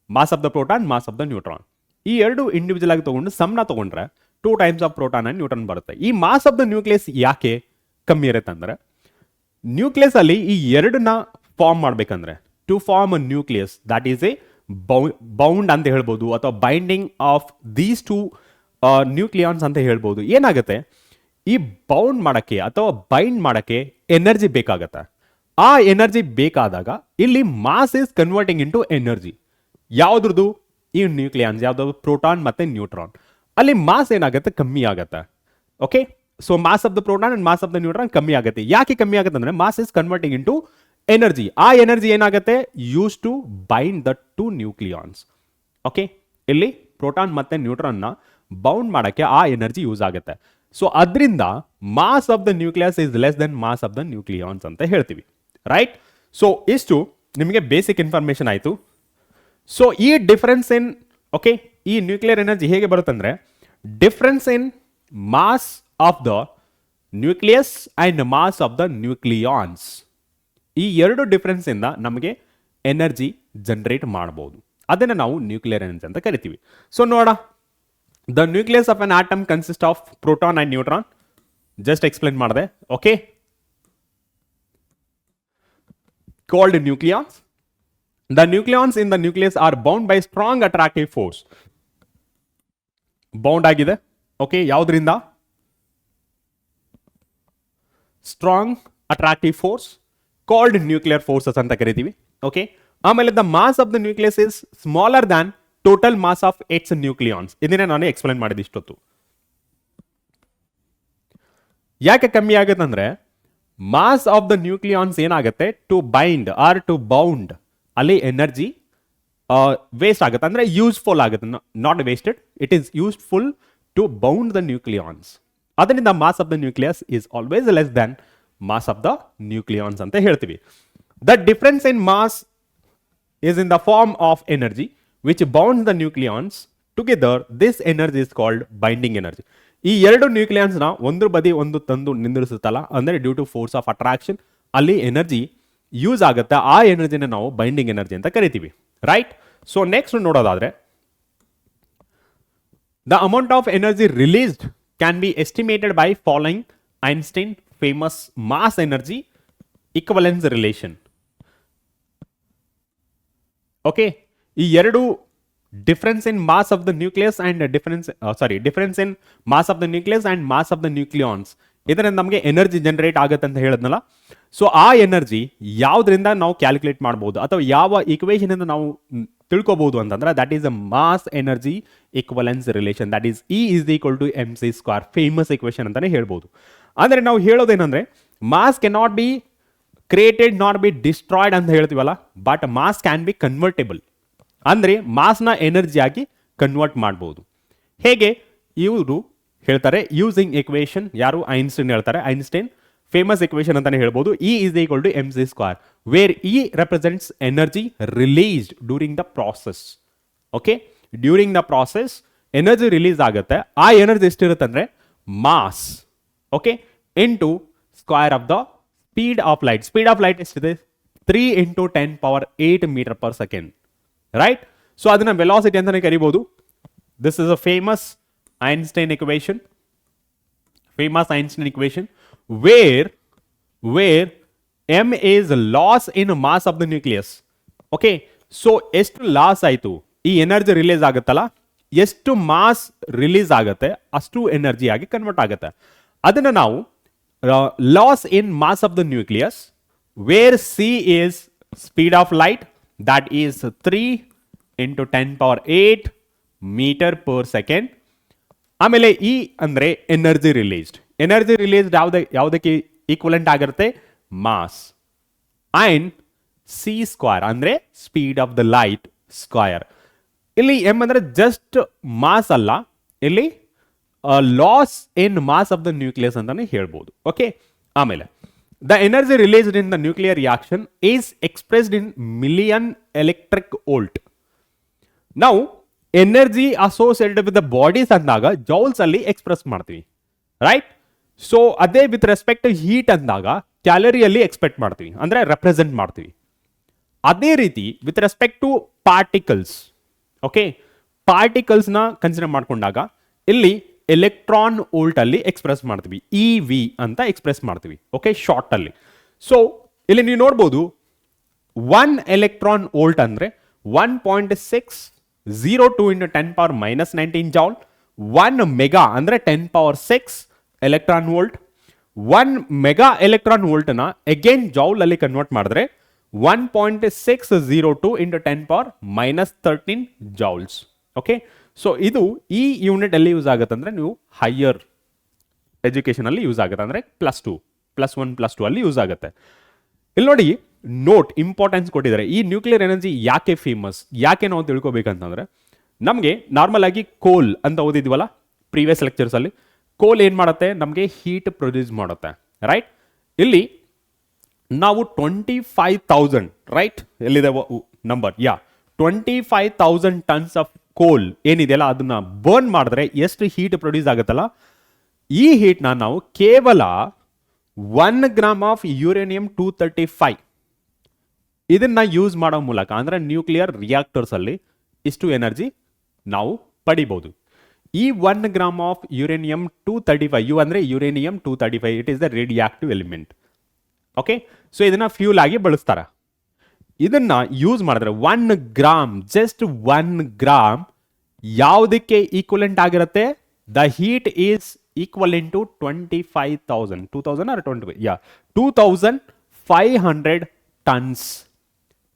Mass of the proton, mass of the neutron. ಈ ಎರಡು ಇಂಡಿವಿಜುವಲ್ ಆಗಿ ತಗೊಂಡು ಸಮ್ನ ತಗೊಂಡ್ರೆ 2 times of proton and neutron ಬರುತ್ತೆ. ಈ ಮಾಸ್ ಆಫ್ ದ ನ್ಯೂಕ್ಲಿಯಸ್ ಯಾಕೆ ಕಮ್ಮಿ ಇರುತ್ತೆ ಅಂದ್ರೆ, ನ್ಯೂಕ್ಲಿಯಸ್ ಅಲ್ಲಿ ಈ ಎರಡನ್ನ ಫಾರ್ಮ್ ಮಾಡ್ಬೇಕಂದ್ರೆ, to form a nucleus that is a bound ಅಂತ ಹೇಳ್ಬೋದು, ಅಥವಾ binding of these two nucleons ಅಂತ ಹೇಳ್ಬೋದು. ಏನಾಗುತ್ತೆ? ಈ ಬೌಂಡ್ ಮಾಡಕ್ಕೆ ಅಥವಾ ಬೈಂಡ್ ಮಾಡಕ್ಕೆ ಎನರ್ಜಿ ಬೇಕಾಗತ್ತೆ. ಆ ಎನರ್ಜಿ ಬೇಕಾದಾಗ ಇಲ್ಲಿ mass is converting into energy. ಯಾವ್ದ್ರದ್ದು? ಈ ನ್ಯೂಕ್ಲಿಯಾನ್ಸ್, ಯಾವ್ದಾದ್ರು ಪ್ರೋಟಾನ್ ಮತ್ತೆ ನ್ಯೂಟ್ರಾನ್. ಅಲ್ಲಿ ಮಾಸ್ ಏನಾಗುತ್ತೆ? ಕಮ್ಮಿ ಆಗತ್ತೆ, okay? So mass of the proton and mass of the neutron ಕಮ್ಮಿ ಆಗುತ್ತೆ. ಯಾಕೆ ಕಮ್ಮಿ ಆಗುತ್ತೆ ಅಂದ್ರೆ, mass is converting into energy. ಆ ಎನರ್ಜಿ ಏನಾಗುತ್ತೆ? Use to bind the 2 nucleons, okay? ಇಲ್ಲಿ ಪ್ರೋಟಾನ್ ಮತ್ತೆ ನ್ಯೂಟ್ರಾನ್ನ ಬೌಂಡ್ ಮಾಡಕ್ಕೆ ಆ ಎನರ್ಜಿ ಯೂಸ್ ಆಗುತ್ತೆ. ಸೊ ಅದರಿಂದ mass of the nucleus is less than mass of the nucleons ಅಂತ ಹೇಳ್ತೀವಿ, ರೈಟ್? ಸೊ ಇಷ್ಟು ನಿಮಗೆ ಬೇಸಿಕ್ ಇನ್ಫಾರ್ಮೇಶನ್ ಆಯಿತು. ಸೊ ಈ ಡಿಫರೆನ್ಸ್ ಇನ್, ಓಕೆ, ಈ ನ್ಯೂಕ್ಲಿಯರ್ ಎನರ್ಜಿ ಹೇಗೆ ಬರುತ್ತಂದ್ರೆ, difference in mass of the nucleus and mass of the nucleons, ಈ ಎರಡು ಡಿಫರೆನ್ಸ್ ಇಂದ ನಮಗೆ ಎನರ್ಜಿ ಜನರೇಟ್ ಮಾಡಬಹುದು. ಅದನ್ನು ನಾವು ನ್ಯೂಕ್ಲಿಯರ್ ಎನರ್ಜಿ ಅಂತ ಕರಿತೀವಿ. ಸೊ ನೋಡ, the nucleus of an atom consists of proton and neutron. Just explain ಮಾಡಿದೆ, okay? Called nucleons. The nucleons in the nucleus are bound by strong attractive force. Bound ಆಗಿದೆ, okay? ಯಾವುದರಿಂದ? Strong attractive force called nuclear forces ಅಂತ ಕರಿತೀವಿ, okay? ಆಮೇಲೆ the mass of the nucleus is smaller than total mass of its nucleons. ಇದನ್ನೇ ನಾನು explain ಮಾಡಿದ ಇಷ್ಟೊತ್ತು. ಯಾಕೆ ಕಮ್ಮಿ ಆಗುತ್ತೆ ಅಂದ್ರೆ, ಮಾಸ್ ಆಫ್ ದ ನ್ಯೂಕ್ಲಿಯಾನ್ಸ್ ಏನಾಗುತ್ತೆ? To bind or to bound, ಅಲ್ಲಿ ಎನರ್ಜಿ ವೇಸ್ಟ್ ಆಗುತ್ತೆ, ಅಂದ್ರೆ ಯೂಸ್ಫುಲ್ ಆಗುತ್ತೆ, not wasted, it is useful to bound the nucleons. ಅದರಿಂದ mass of the nucleus is always less than mass of the nucleons ಅಂತ ಹೇಳ್ತೀವಿ. The difference in mass is in the form of energy which bonds the nucleons together. This energy is called binding energy. ಈ ಎರಡು nucleons ನ ಒಂದು ಬದಿ ಒಂದು ತಂದು ನಿಂದಿರಿಸುತ್ತಲ್ಲ, ಅಂದ್ರೆ due to force of attraction ಅಲ್ಲಿ ಎನರ್ಜಿ ಯೂಸ್ ಆಗುತ್ತೆ. ಆ ಎನರ್ಜಿನ ನಾವು ಬೈಂಡಿಂಗ್ ಎನರ್ಜಿ ಅಂತ ಕರಿತೀವಿ, ರೈಟ್? ಸೊ ನೆಕ್ಸ್ಟ್ ನೋಡೋದಾದ್ರೆ, the amount of energy released can be estimated by following Einstein famous mass energy equivalence relation. Okay, ಈ ಎರಡು difference in mass of the nucleus and difference in mass of the nucleus and mass of the nucleons, ಇದರಿಂದ ನಮಗೆ energy generate ಆಗುತ್ತೆ ಅಂತ ಹೇಳಿದ್ನಲ್ಲ. So ಆ energy ಯಾವುದರಿಂದ ನಾವು ಕ್ಯಾಲ್ಕುಲೇಟ್ ಮಾಡ್ಬೋದು ಅಥವಾ ಯಾವ ಇಕ್ವೇಶನ್ ಇಂದ ನಾವು ತಿಳ್ಕೊಬಹುದು ಅಂತಂದ್ರೆ that is a mass energy equivalence relation, that is E is equal to mc², famous equation ಅಂತಾನೆ ಹೇಳ್ಬೋದು. ಅಂದ್ರೆ ನಾವು ಹೇಳೋದೇನಂದ್ರೆ mass can not be created not be destroyed ಅಂತ ಹೇಳ್ತೀವಲ್ಲ, but mass can be convertible, ಅಂದ್ರೆ ಮಾಸ್ನ ಎನರ್ಜಿ ಆಗಿ ಕನ್ವರ್ಟ್ ಮಾಡ್ಬೋದು. ಹೇಗೆ ಇವರು ಹೇಳ್ತಾರೆ ಯೂಸಿಂಗ್ ಇಕ್ವೇಶನ್, ಯಾರು ಐನ್ಸ್ಟೈನ್ ಹೇಳ್ತಾರೆ, ಐನ್ಸ್ಟೈನ್ ಫೇಮಸ್ ಇಕ್ವೇಶನ್ ಅಂತಾನೆ ಹೇಳ್ಬೋದು. E is equal to mc², where E represents energy released during the process. Okay, during the process energy release ಆಗುತ್ತೆ. ಆ ಎನರ್ಜಿ ಎಷ್ಟಿರುತ್ತೆ ಅಂದ್ರೆ mass, okay, into square of the speed of light. Speed of light ಎಷ್ಟಿದೆ? 3 × 10⁸ metre per second, right? So ಅದನ್ನ velocity ಅಂತಾನೆ ಕರಿಬಹುದು. This is a famous Einstein equation, where m is loss in mass of the nucleus. Okay, so ಎಷ್ಟು loss ಆಯಿತು, ಈ energy release ಆಗುತ್ತಲ್ಲ, ಎಷ್ಟು mass release ಆಗುತ್ತೆ ಅಷ್ಟು ಎನರ್ಜಿ ಆಗಿ ಕನ್ವರ್ಟ್ ಆಗುತ್ತೆ. ಅದನ್ನು ನಾವು loss in mass of the nucleus, where c is speed of light, that is 3 × 10⁸ metre per second. ಆಮೇಲೆ E ಅಂದ್ರೆ ಎನರ್ಜಿ ರಿಲೀಸ್ಡ್. ಎನರ್ಜಿ ರಿಲೀಸ್ಡ್ ಯಾವುದಕ್ಕೆ ಈಕ್ವಲೆಂಟ್ ಆಗಿರುತ್ತೆ? ಮಾಸ್. ಅಂಡ್ c² ಅಂದ್ರೆ speed of the light square. ಇಲ್ಲಿ m ಅಂದ್ರೆ just mass ಅಲ್ಲ, ಇಲ್ಲಿ loss in mass of the nucleus ಅಂತಾನೆ ಹೇಳ್ಬೋದು. ಓಕೆ, ಆಮೇಲೆ the energy released in the nuclear reaction is expressed in million electric volt. ನಾವು energy associated with the bodies ಅಂದಾಗ joules ಅಲ್ಲಿ ಎಕ್ಸ್ಪ್ರೆಸ್ ಮಾಡ್ತೀವಿ, ರೈಟ್? ಸೊ ಅದೇ ವಿತ್ ರೆಸ್ಪೆಕ್ಟ್ ಹೀಟ್ ಅಂದಾಗ ಕ್ಯಾಲರಿಯಲ್ಲಿ ಎಕ್ಸ್ಪೆಕ್ಟ್ ಮಾಡ್ತೀವಿ, ಅಂದ್ರೆ ರೆಪ್ರೆಸೆಂಟ್ ಮಾಡ್ತೀವಿ. ಅದೇ ರೀತಿ with respect to particles, okay, particles ನ ಕನ್ಸಿಡರ್ ಮಾಡ್ಕೊಂಡಾಗ ಇಲ್ಲಿ ಎಲೆಕ್ಟ್ರಾನ್ ವೋಲ್ಟ್ ಅಲ್ಲಿ ಎಕ್ಸ್ಪ್ರೆಸ್ ಮಾಡ್ತೀವಿ, EV ಅಂತ ಎಕ್ಸ್ಪ್ರೆಸ್ ಮಾಡ್ತೀವಿ, ಓಕೆ, ಶಾರ್ಟ್ ಅಲ್ಲಿ. ಸೊ ಇಲ್ಲಿ ನೀವು ನೋಡ್ಬೋದು 1 ಎಲೆಕ್ಟ್ರಾನ್ ವೋಲ್ಟ್ ಅಂದ್ರೆ 1.602 × 10⁻−19 ಜೌಲ್. 1 ಮೆಗಾ ಅಂದ್ರೆ 10⁶ electron volt. 1 mega electron volt ನ ಅಗೇನ್ ಜೌಲ್ ಅಲ್ಲಿ ಕನ್ವರ್ಟ್ ಮಾಡಿದ್ರೆ 1.602 × 10⁻13 ಜೌಲ್ಸ್. ಓಕೆ, ಸೊ ಇದು ಈ ಯೂನಿಟ್ ಅಲ್ಲಿ ಯೂಸ್ ಆಗುತ್ತೆ ಅಂದ್ರೆ ನೀವು ಹೈಯರ್ ಎಜುಕೇಶನ್ ಅಲ್ಲಿ ಯೂಸ್ ಆಗುತ್ತೆ, ಅಂದ್ರೆ +2, +1, +2 ಅಲ್ಲಿ ಯೂಸ್ ಆಗುತ್ತೆ. ಇಲ್ಲಿ ನೋಡಿ, ನೋಟ್ ಇಂಪಾರ್ಟೆನ್ಸ್ ಕೊಟ್ಟಿದ್ದಾರೆ. ಈ ನ್ಯೂಕ್ಲಿಯರ್ ಎನರ್ಜಿ ಯಾಕೆ ಫೇಮಸ್, ಯಾಕೆ ನಾವು ತಿಳ್ಕೊಬೇಕಂತಂದ್ರೆ, ನಮಗೆ ನಾರ್ಮಲ್ ಆಗಿ ಕೋಲ್ ಅಂತ ಓದಿದ್ವಲ್ಲ ಪ್ರೀವಿಯಸ್ ಲೆಕ್ಚರ್ಸ್ ಅಲ್ಲಿ, ಕೋಲ್ ಏನ್ ಮಾಡುತ್ತೆ? ನಮಗೆ ಹೀಟ್ ಪ್ರೊಡ್ಯೂಸ್ ಮಾಡುತ್ತೆ, ರೈಟ್? ಇಲ್ಲಿ ನಾವು 25,000, ರೈಟ್? ಎಲ್ಲಿದೆ ನಂಬರ್? 25,000 ಟನ್ಸ್ ಆಫ್ ಕೋಲ್ ಏನಿದೆಯಲ್ಲ ಅದನ್ನ ಬರ್ನ್ ಮಾಡಿದ್ರೆ ಎಷ್ಟು ಹೀಟ್ ಪ್ರೊಡ್ಯೂಸ್ ಆಗುತ್ತಲ್ಲ, ಈ ಹೀಟ್ನ ನಾವು ಕೇವಲ 1 ಗ್ರಾಮ್ ಆಫ್ ಯುರೇನಿಯಂ-235 ಇದನ್ನ ಯೂಸ್ ಮಾಡೋ ಮೂಲಕ, ಅಂದ್ರೆ ನ್ಯೂಕ್ಲಿಯರ್ ರಿಯಾಕ್ಟರ್ಸ್ ಅಲ್ಲಿ ಇಷ್ಟು ಎನರ್ಜಿ ನಾವು ಪಡಿಬಹುದು. ಈ 1 ಗ್ರಾಮ್ ಆಫ್ ಯುರೇನಿಯಂ-235, ಯು ಅಂದ್ರೆ uranium, it is the radioactive element. Okay, so ಇದನ್ನ ಫ್ಯೂಲ್ ಆಗಿ ಬಳಸ್ತಾರೆ. ಇದನ್ನ ಯೂಸ್ ಮಾಡಿದ್ರೆ 1 ಗ್ರಾಮ್, ಜಸ್ಟ್ 1 ಗ್ರಾಮ್ ಯಾವುದಕ್ಕೆ ಈಕ್ವಲೆಂಟ್ ಆಗಿರುತ್ತೆ? The heat is equivalent to 25,000, 2000 or 25, 2,500 tons.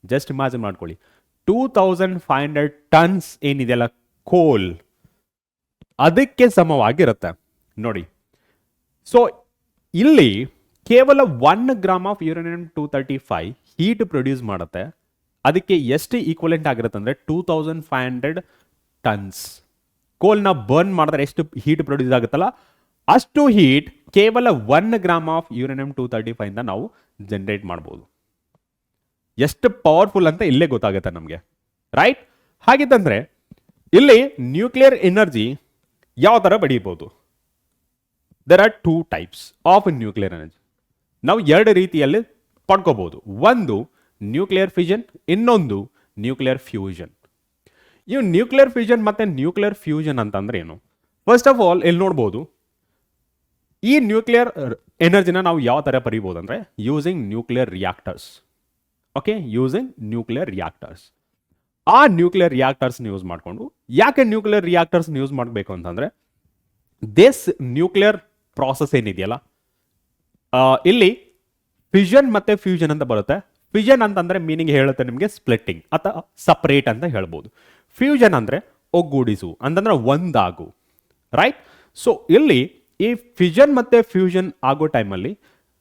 Just imagine ಮಾಡ್ಕೊಳ್ಳಿ, 2,500 ಟನ್ಸ್ ಏನಿದೆಯಲ್ಲ ಕೋಲ್, ಅದಕ್ಕೆ ಸಮವಾಗಿರುತ್ತೆ ನೋಡಿ. ಸೊ ಇಲ್ಲಿ ಕೇವಲ 1 ಗ್ರಾಮ್ ಆಫ್ ಯುರೇನಿಯಂ-235 ಹೀಟ್ ಪ್ರೊಡ್ಯೂಸ್ ಮಾಡುತ್ತೆ. ಅದಕ್ಕೆ ಎಷ್ಟು ಈಕ್ವಲೆಂಟ್ ಆಗಿರುತ್ತೆ ಅಂದ್ರೆ 2,500 ಟನ್ಸ್. ಕೋಲ್ನ ಬರ್ನ್ ಮಾಡಿದ್ರೆ ಎಷ್ಟು ಹೀಟ್ ಪ್ರೊಡ್ಯೂಸ್ ಆಗುತ್ತಲ್ಲ, ಅಷ್ಟು ಹೀಟ್ ಕೇವಲ 1 ಗ್ರಾಮ್ ಆಫ್ ಯುರೇನಿಯಂ-235 ಇಂದ ನಾವು ಜನರೇಟ್ ಮಾಡ್ಬೋದು. ಎಷ್ಟು ಪವರ್ಫುಲ್ ಅಂತ ಇಲ್ಲೇ ಗೊತ್ತಾಗುತ್ತೆ ನಮಗೆ, ರೈಟ್? ಹಾಗಿದ್ದಂದ್ರೆ ಇಲ್ಲಿ ನ್ಯೂಕ್ಲಿಯರ್ ಎನರ್ಜಿ ಯಾವ ತರ ಪಡೀಬಹುದು? There are 2 types of nuclear energy. ನಾವು 2 ರೀತಿಯಲ್ಲಿ ಪಡ್ಕೋಬಹುದು. ಒಂದು ನ್ಯೂಕ್ಲಿಯರ್ ಫಿಷನ್, ಇನ್ನೊಂದು ನ್ಯೂಕ್ಲಿಯರ್ ಫ್ಯೂಷನ್. ಇವು ನ್ಯೂಕ್ಲಿಯರ್ ಫಿಷನ್ ಮತ್ತೆ ನ್ಯೂಕ್ಲಿಯರ್ ಫ್ಯೂಷನ್ ಅಂತಂದ್ರೆ ಏನು? ಫಸ್ಟ್ ಆಫ್ ಆಲ್ ಇಲ್ಲಿ ನೋಡ್ಬೋದು, ಈ ನ್ಯೂಕ್ಲಿಯರ್ ಎನರ್ಜಿನ ನಾವು ಯಾವ ತರ ಪಡಿಬಹುದು ಅಂದ್ರೆ using nuclear reactors. Okay, using nuclear reactors. ಆ ನ್ಯೂಕ್ಲಿಯರ್ ರಿಯಾಕ್ಟರ್ಸ್ ಯೂಸ್ ಮಾಡಿಕೊಂಡು, ಯಾಕೆ ನ್ಯೂಕ್ಲಿಯರ್ ರಿಯಾಕ್ಟರ್ಸ್ ಯೂಸ್ ಮಾಡಬೇಕು ಅಂತಂದ್ರೆ, ದಿಸ್ ನ್ಯೂಕ್ಲಿಯರ್ ಪ್ರಾಸೆಸ್ ಏನಿದೆಯಲ್ಲ ಇಲ್ಲಿ ಫಿಷನ್ ಮತ್ತೆ ಫ್ಯೂಷನ್ ಅಂತ ಬರುತ್ತೆ. ಫಿಷನ್ ಅಂತಂದ್ರೆ ಮೀನಿಂಗ್ ಹೇಳುತ್ತೆ ನಿಮಗೆ ಸ್ಪ್ಲಿಟ್ಟಿಂಗ್ ಅಥವಾ ಸಪರೇಟ್ ಅಂತ ಹೇಳ್ಬೋದು. ಫ್ಯೂಷನ್ ಅಂದ್ರೆ ಒಗ್ಗೂಡಿಸು ಅಂತಂದ್ರೆ ಒಂದಾಗು, ರೈಟ್. ಸೊ ಇಲ್ಲಿ ಈ ಫಿಷನ್ ಮತ್ತೆ ಫ್ಯೂಷನ್ ಆಗೋ ಟೈಮಲ್ಲಿ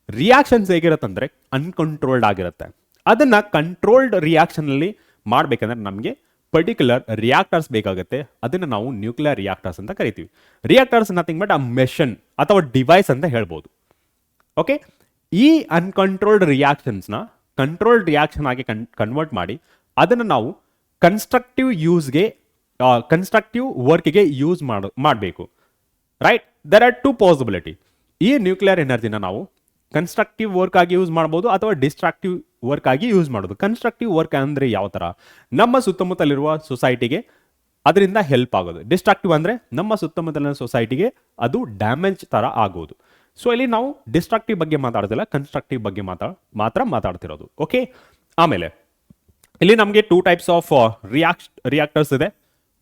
ರಿಯಾಕ್ಷನ್ಸ್ ಹೇಗಿರುತ್ತಂದ್ರೆ ಅನ್ಕಂಟ್ರೋಲ್ಡ್ ಆಗಿರುತ್ತೆ. ಅದನ್ನ ಕಂಟ್ರೋಲ್ಡ್ ರಿಯಾಕ್ಷನ್ ಅಲ್ಲಿ ಮಾಡ್ಬೇಕಂದ್ರೆ ನಮಗೆ ಪರ್ಟಿಕ್ಯುಲರ್ ರಿಯಾಕ್ಟರ್ಸ್ ಬೇಕಾಗುತ್ತೆ. ಅದನ್ನ ನಾವು ನ್ಯೂಕ್ಲಿಯರ್ ರಿಯಾಕ್ಟರ್ಸ್ ಅಂತ ಕರಿತೀವಿ. Reactors nothing but a machine ಅಥವಾ ಡಿವೈಸ್ ಅಂತ ಹೇಳ್ಬೋದು. ಓಕೆ, ಈ ಅನ್ಕಂಟ್ರೋಲ್ಡ್ ರಿಯಾಕ್ಷನ್ಸ್ನ ಕಂಟ್ರೋಲ್ಡ್ ರಿಯಾಕ್ಷನ್ ಆಗಿ ಕನ್ವರ್ಟ್ ಮಾಡಿ ಅದನ್ನು ನಾವು ಕನ್ಸ್ಟ್ರಕ್ಟಿವ್ ವರ್ಕ್ಗೆ ಯೂಸ್ ಮಾಡಬೇಕು, right. There are two possibility. ಈ ನ್ಯೂಕ್ಲಿಯರ್ ಎನರ್ಜಿನ ನಾವು ಕನ್ಸ್ಟ್ರಕ್ಟಿವ್ ವರ್ಕ್ ಆಗಿ ಯೂಸ್ ಮಾಡ್ಬೋದು ಅಥವಾ ಡಿಸ್ಟ್ರಕ್ಟಿವ್ ವರ್ಕ್ ಆಗಿ ಯೂಸ್ ಮಾಡೋದು. ಕನ್ಸ್ಟ್ರಕ್ಟಿವ್ ವರ್ಕ್ ಅಂದರೆ ಯಾವ ಥರ, ನಮ್ಮ ಸುತ್ತಮುತ್ತಲಿರುವ ಸೊಸೈಟಿಗೆ ಅದರಿಂದ ಹೆಲ್ಪ್ ಆಗೋದು. ಡಿಸ್ಟ್ರಕ್ಟಿವ್ ಅಂದರೆ ನಮ್ಮ ಸುತ್ತಮುತ್ತಲಿನ ಸೊಸೈಟಿಗೆ ಅದು ಡ್ಯಾಮೇಜ್ ಥರ ಆಗೋದು. ಸೊ ಇಲ್ಲಿ ನಾವು ಡಿಸ್ಟ್ರಕ್ಟಿವ್ ಬಗ್ಗೆ ಮಾತಾಡೋದಿಲ್ಲ, ಕನ್ಸ್ಟ್ರಕ್ಟಿವ್ ಬಗ್ಗೆ ಮಾತ್ರ ಮಾತಾಡ್ತಿರೋದು. ಓಕೆ, ಆಮೇಲೆ ಇಲ್ಲಿ ನಮಗೆ 2 ಟೈಪ್ಸ್ ಆಫ್ ರಿಯಾಕ್ಟರ್ಸ್ ಇದೆ.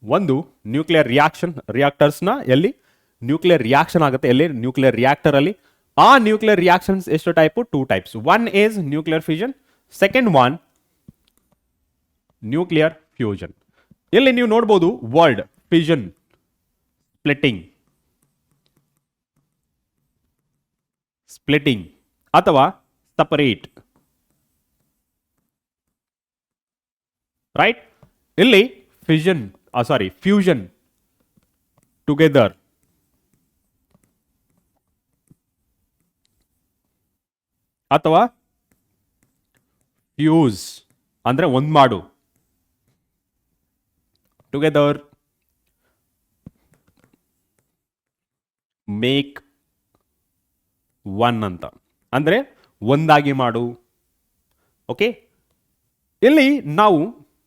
ಒಂದು ನ್ಯೂಕ್ಲಿಯರ್ ರಿಯಾಕ್ಟರ್ಸ್ನ ಎಲ್ಲಿ ನ್ಯೂಕ್ಲಿಯರ್ ರಿಯಾಕ್ಷನ್ ಆಗುತ್ತೆ, ಎಲ್ಲಿ ನ್ಯೂಕ್ಲಿಯರ್ ರಿಯಾಕ್ಟರ್ ಅಲ್ಲಿ. ಆ ನ್ಯೂಕ್ಲಿಯರ್ ರಿಯಾಕ್ಷನ್ಸ್ ಎಷ್ಟು type? 2 types. One is nuclear fission, second one nuclear fusion. ಇಲ್ಲಿ ನೀವು ನೋಡ್ಬೋದು ವರ್ಡ್ ಫಿಷನ್, ಸ್ಪ್ಲಿಟ್ಟಿಂಗ್ ಅಥವಾ ಸಪರೇಟ್, ರೈಟ್. ಇಲ್ಲಿ ಫ್ಯೂಷನ್ ಟುಗೆದರ್, ಅಥವಾ ಫ್ಯೂಸ್ ಅಂದ್ರೆ ಒಂದ್ ಮಾಡು, ಟುಗೆದರ್ ಮೇಕ್ ಒನ್ ಅಂತ ಅಂದ್ರೆ ಒಂದಾಗಿ ಮಾಡು. ಓಕೆ, ಇಲ್ಲಿ ನಾವು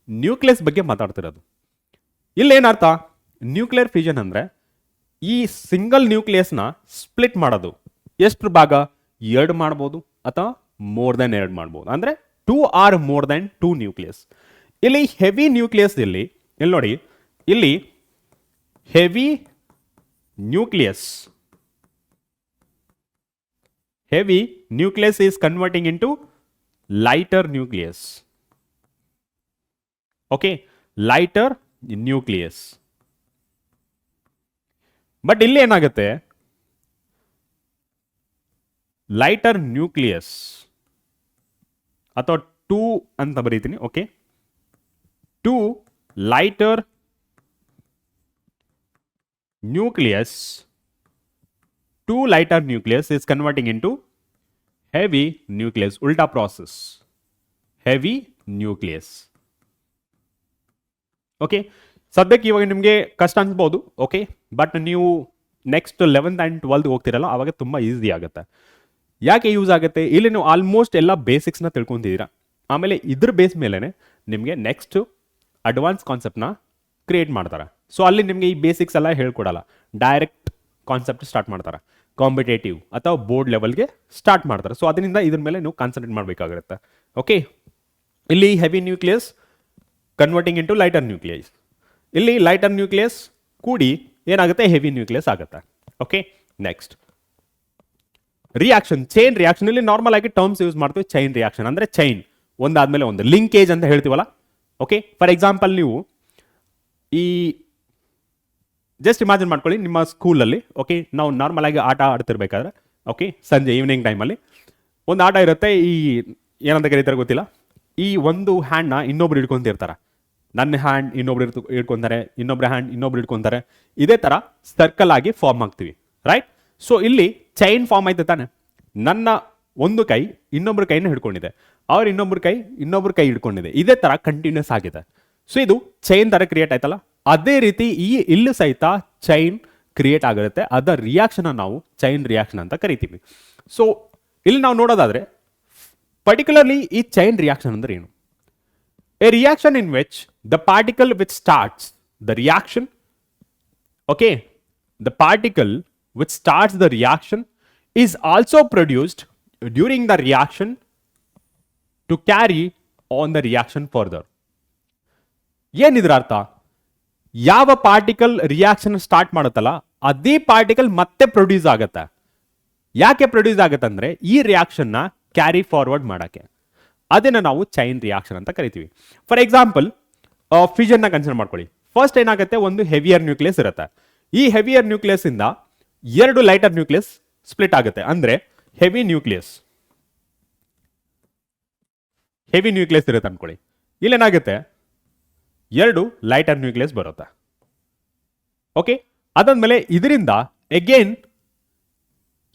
ನ್ಯೂಕ್ಲಿಯಸ್ ಬಗ್ಗೆ ಮಾತಾಡ್ತಿರೋದು. ಇಲ್ಲೇನರ್ಥ? ನ್ಯೂಕ್ಲಿಯರ್ ಫ್ಯೂಷನ್ ಅಂದ್ರೆ ಈ ಸಿಂಗಲ್ ನ್ಯೂಕ್ಲಿಯಸ್ನ ಸ್ಪ್ಲಿಟ್ ಮಾಡೋದು. ಎಷ್ಟು ಭಾಗ? 2 ಮಾಡ್ಬೋದು ಅಥವಾ ಮೋರ್ ದೆನ್ 2 ಮಾಡ್ಬೋದು. ಅಂದ್ರೆ 2 ಆರ್ ಮೋರ್ ದೆನ್ 2 ನ್ಯೂಕ್ಲಿಯಸ್. ಇಲ್ಲಿ ಹೆವಿ ನ್ಯೂಕ್ಲಿಯಸ್ ಇಲ್ಲಿ ನೋಡಿ, ಇಲ್ಲಿ heavy nucleus is converting into lighter nucleus. Okay, lighter nucleus. But ಇಲ್ಲಿ ಏನಾಗುತ್ತೆ, ಲೈಟರ್ ನ್ಯೂಕ್ಲಿಯಸ್ ಅಥವಾ 2 ಅಂತ ಬರೀತೀನಿ. Okay, 2 lighter nucleus is converting into heavy nucleus. ಉಲ್ಟಾ ಪ್ರಾಸೆಸ್, ಹೆವಿ ನ್ಯೂಕ್ಲಿಯಸ್. ಓಕೆ, ಸದ್ಯಕ್ಕೆ ಇವಾಗ ನಿಮಗೆ ಕಷ್ಟ ಅನ್ಸ್ಬೋದು. ಓಕೆ, ಬಟ್ ನೀವು ನೆಕ್ಸ್ಟ್ 11th and 12th ಹೋಗ್ತಿರಲ್ಲ, ಆವಾಗ ತುಂಬ ಈಸಿ ಆಗುತ್ತೆ. ಯಾಕೆ ಯೂಸ್ ಆಗುತ್ತೆ? ಇಲ್ಲಿ ನೀವು ಆಲ್ಮೋಸ್ಟ್ ಎಲ್ಲ ಬೇಸಿಕ್ಸ್ನ ತಿಳ್ಕೊಂತಿದ್ದೀರಾ. ಆಮೇಲೆ ಇದ್ರ ಬೇಸ್ ಮೇಲೆನೆ ನಿಮಗೆ ನೆಕ್ಸ್ಟ್ ಅಡ್ವಾನ್ಸ್ ಕಾನ್ಸೆಪ್ಟ್ನ ಕ್ರಿಯೇಟ್ ಮಾಡ್ತಾರೆ. ಸೊ ಅಲ್ಲಿ ನಿಮಗೆ ಈ ಬೇಸಿಕ್ಸ್ ಎಲ್ಲ ಹೇಳ್ಕೊಡಲ್ಲ, ಡೈರೆಕ್ಟ್ ಕಾನ್ಸೆಪ್ಟ್ ಸ್ಟಾರ್ಟ್ ಮಾಡ್ತಾರೆ. ಕಾಂಪಿಟೇಟಿವ್ ಅಥವಾ ಬೋರ್ಡ್ ಲೆವೆಲ್ಗೆ ಸ್ಟಾರ್ಟ್ ಮಾಡ್ತಾರೆ. ಸೊ ಅದರಿಂದ ಇದ್ರ ಮೇಲೆ ನೀವು ಕಾನ್ಸಂಟ್ರೇಟ್ ಮಾಡಬೇಕಾಗಿರುತ್ತೆ. ಓಕೆ, ಇಲ್ಲಿ heavy nucleus converting into lighter nucleus. ಇಲ್ಲಿ ಲೈಟರ್ ನ್ಯೂಕ್ಲಿಯಸ್ ಕೂಡಿ ಏನಾಗುತ್ತೆ? ಹೆವಿ ನ್ಯೂಕ್ಲಿಯಸ್ ಆಗುತ್ತೆ. Okay, next reaction, chain reaction. ಇಲ್ಲಿ ನಾರ್ಮಲ್ ಆಗಿ ಟರ್ಮ್ಸ್ ಯೂಸ್ ಮಾಡ್ತೀವಿ. ಚೈನ್ ರಿಯಾಕ್ಷನ್ ಅಂದ್ರೆ ಚೈನ್, ಒಂದಾದ್ಮೇಲೆ ಒಂದು, ಲಿಂಕೇಜ್ ಅಂತ ಹೇಳ್ತೀವಲ್ಲ. ಓಕೆ, ಫಾರ್ ಎಕ್ಸಾಂಪಲ್ ನೀವು ಈ ಜಸ್ಟ್ ಇಮ್ಯಾಜಿನ್ ಮಾಡ್ಕೊಳ್ಳಿ, ನಿಮ್ಮ ಸ್ಕೂಲಲ್ಲಿ ಓಕೆ ನಾವು ನಾರ್ಮಲ್ ಆಗಿ ಆಟ ಆಡ್ತಿರ್ಬೇಕಾದ್ರೆ ಓಕೆ ಸಂಜೆ ಈವ್ನಿಂಗ್ ಟೈಮಲ್ಲಿ ಒಂದು ಆಟ ಇರುತ್ತೆ. ಈ ಏನಂತ ಕರೀತಾರೆ ಗೊತ್ತಿಲ್ಲ, ಈ ಒಂದು ಹ್ಯಾಂಡ್ನ ಇನ್ನೊಬ್ರು ಹಿಡ್ಕೊಂತಿರ್ತಾರೆ. ನನ್ನ ಹ್ಯಾಂಡ್ ಇನ್ನೊಬ್ರು ಹಿಡ್ಕೊಂತಾರೆ, ಇನ್ನೊಬ್ರ ಹ್ಯಾಂಡ್ ಇನ್ನೊಬ್ರು ಹಿಡ್ಕೊಂತಾರೆ. ಇದೇ ಥರ ಸರ್ಕಲ್ ಆಗಿ ಫಾರ್ಮ್ ಆಗ್ತೀವಿ, ರೈಟ್. ಸೊ ಇಲ್ಲಿ ಚೈನ್ ಫಾರ್ಮ್ ಆಯ್ತು ತಾನೆ. ನನ್ನ ಒಂದು ಕೈ ಇನ್ನೊಬ್ರ ಕೈನ ಹಿಡ್ಕೊಂಡಿದೆ, ಅವ್ರ ಇನ್ನೊಬ್ರ ಕೈ ಹಿಡ್ಕೊಂಡಿದೆ. ಇದೇ ಥರ ಕಂಟಿನ್ಯೂಸ್ ಆಗಿದೆ. ಸೊ ಇದು ಚೈನ್ ಥರ ಕ್ರಿಯೇಟ್ ಆಯ್ತಲ್ಲ, ಅದೇ ರೀತಿ ಇಲ್ಲೂ ಸಹಿತ ಚೈನ್ ಕ್ರಿಯೇಟ್ ಆಗಿರುತ್ತೆ. ಅದರ ರಿಯಾಕ್ಷನ್ ನಾವು ಚೈನ್ ರಿಯಾಕ್ಷನ್ ಅಂತ ಕರಿತೀವಿ. ಸೊ ಇಲ್ಲಿ ನಾವು ನೋಡೋದಾದ್ರೆ ಪರ್ಟಿಕ್ಯುಲರ್ಲಿ ಈ ಚೈನ್ ರಿಯಾಕ್ಷನ್ ಅಂದ್ರೆ ಏನು? A reaction in which the particle which starts the reaction, okay, the particle which starts the reaction is also produced during the reaction to carry on the reaction further. ಏನಿದ್ರ ಅರ್ಥ? ಯಾವ particle reaction start ಮಾಡುತ್ತಲ್ಲ ಅದೇ particle ಮತ್ತೆ produce ಆಗುತ್ತೆ. ಯಾಕೆ produce ಆಗುತ್ತಂದ್ರೆ ಈ ರಿಯಾಕ್ಷನ್ನ carry forward ಮಾಡಕ್ಕೆ, ಅದನ್ನ ನಾವು ಚೈನ್ ರಿಯಾಕ್ಷನ್ ಅಂತ ಕರಿತೀವಿ. ಫಾರ್ ಎಕ್ಸಾಂಪಲ್ ಫ್ಯೂಷನ್ ನ ಕನ್ಸಿಡರ್ ಮಾಡ್ಕೊಳ್ಳಿ. ಫಸ್ಟ್ ಏನಾಗುತ್ತೆ, ಒಂದು ಹೆವಿಯರ್ ನ್ಯೂಕ್ಲಿಯಸ್ ಇರುತ್ತೆ. ಈ ಹೆವಿಯರ್ ನ್ಯೂಕ್ಲಿಯಸ್ ಇಂದ ಎರಡು ಲೈಟರ್ ನ್ಯೂಕ್ಲಿಯಸ್ ಸ್ಪ್ಲಿಟ್ ಆಗುತ್ತೆ. ಅಂದ್ರೆ ಹೆವಿ ನ್ಯೂಕ್ಲಿಯಸ್ ಇರುತ್ತೆ ಅನ್ಕೊಳ್ಳಿ. ಇಲ್ಲೇನಾಗುತ್ತೆ, ಎರಡು ಲೈಟರ್ ನ್ಯೂಕ್ಲಿಯಸ್ ಬರುತ್ತೆ. ಓಕೆ, ಅದಾದ್ಮೇಲೆ ಇದರಿಂದ ಅಗೇನ್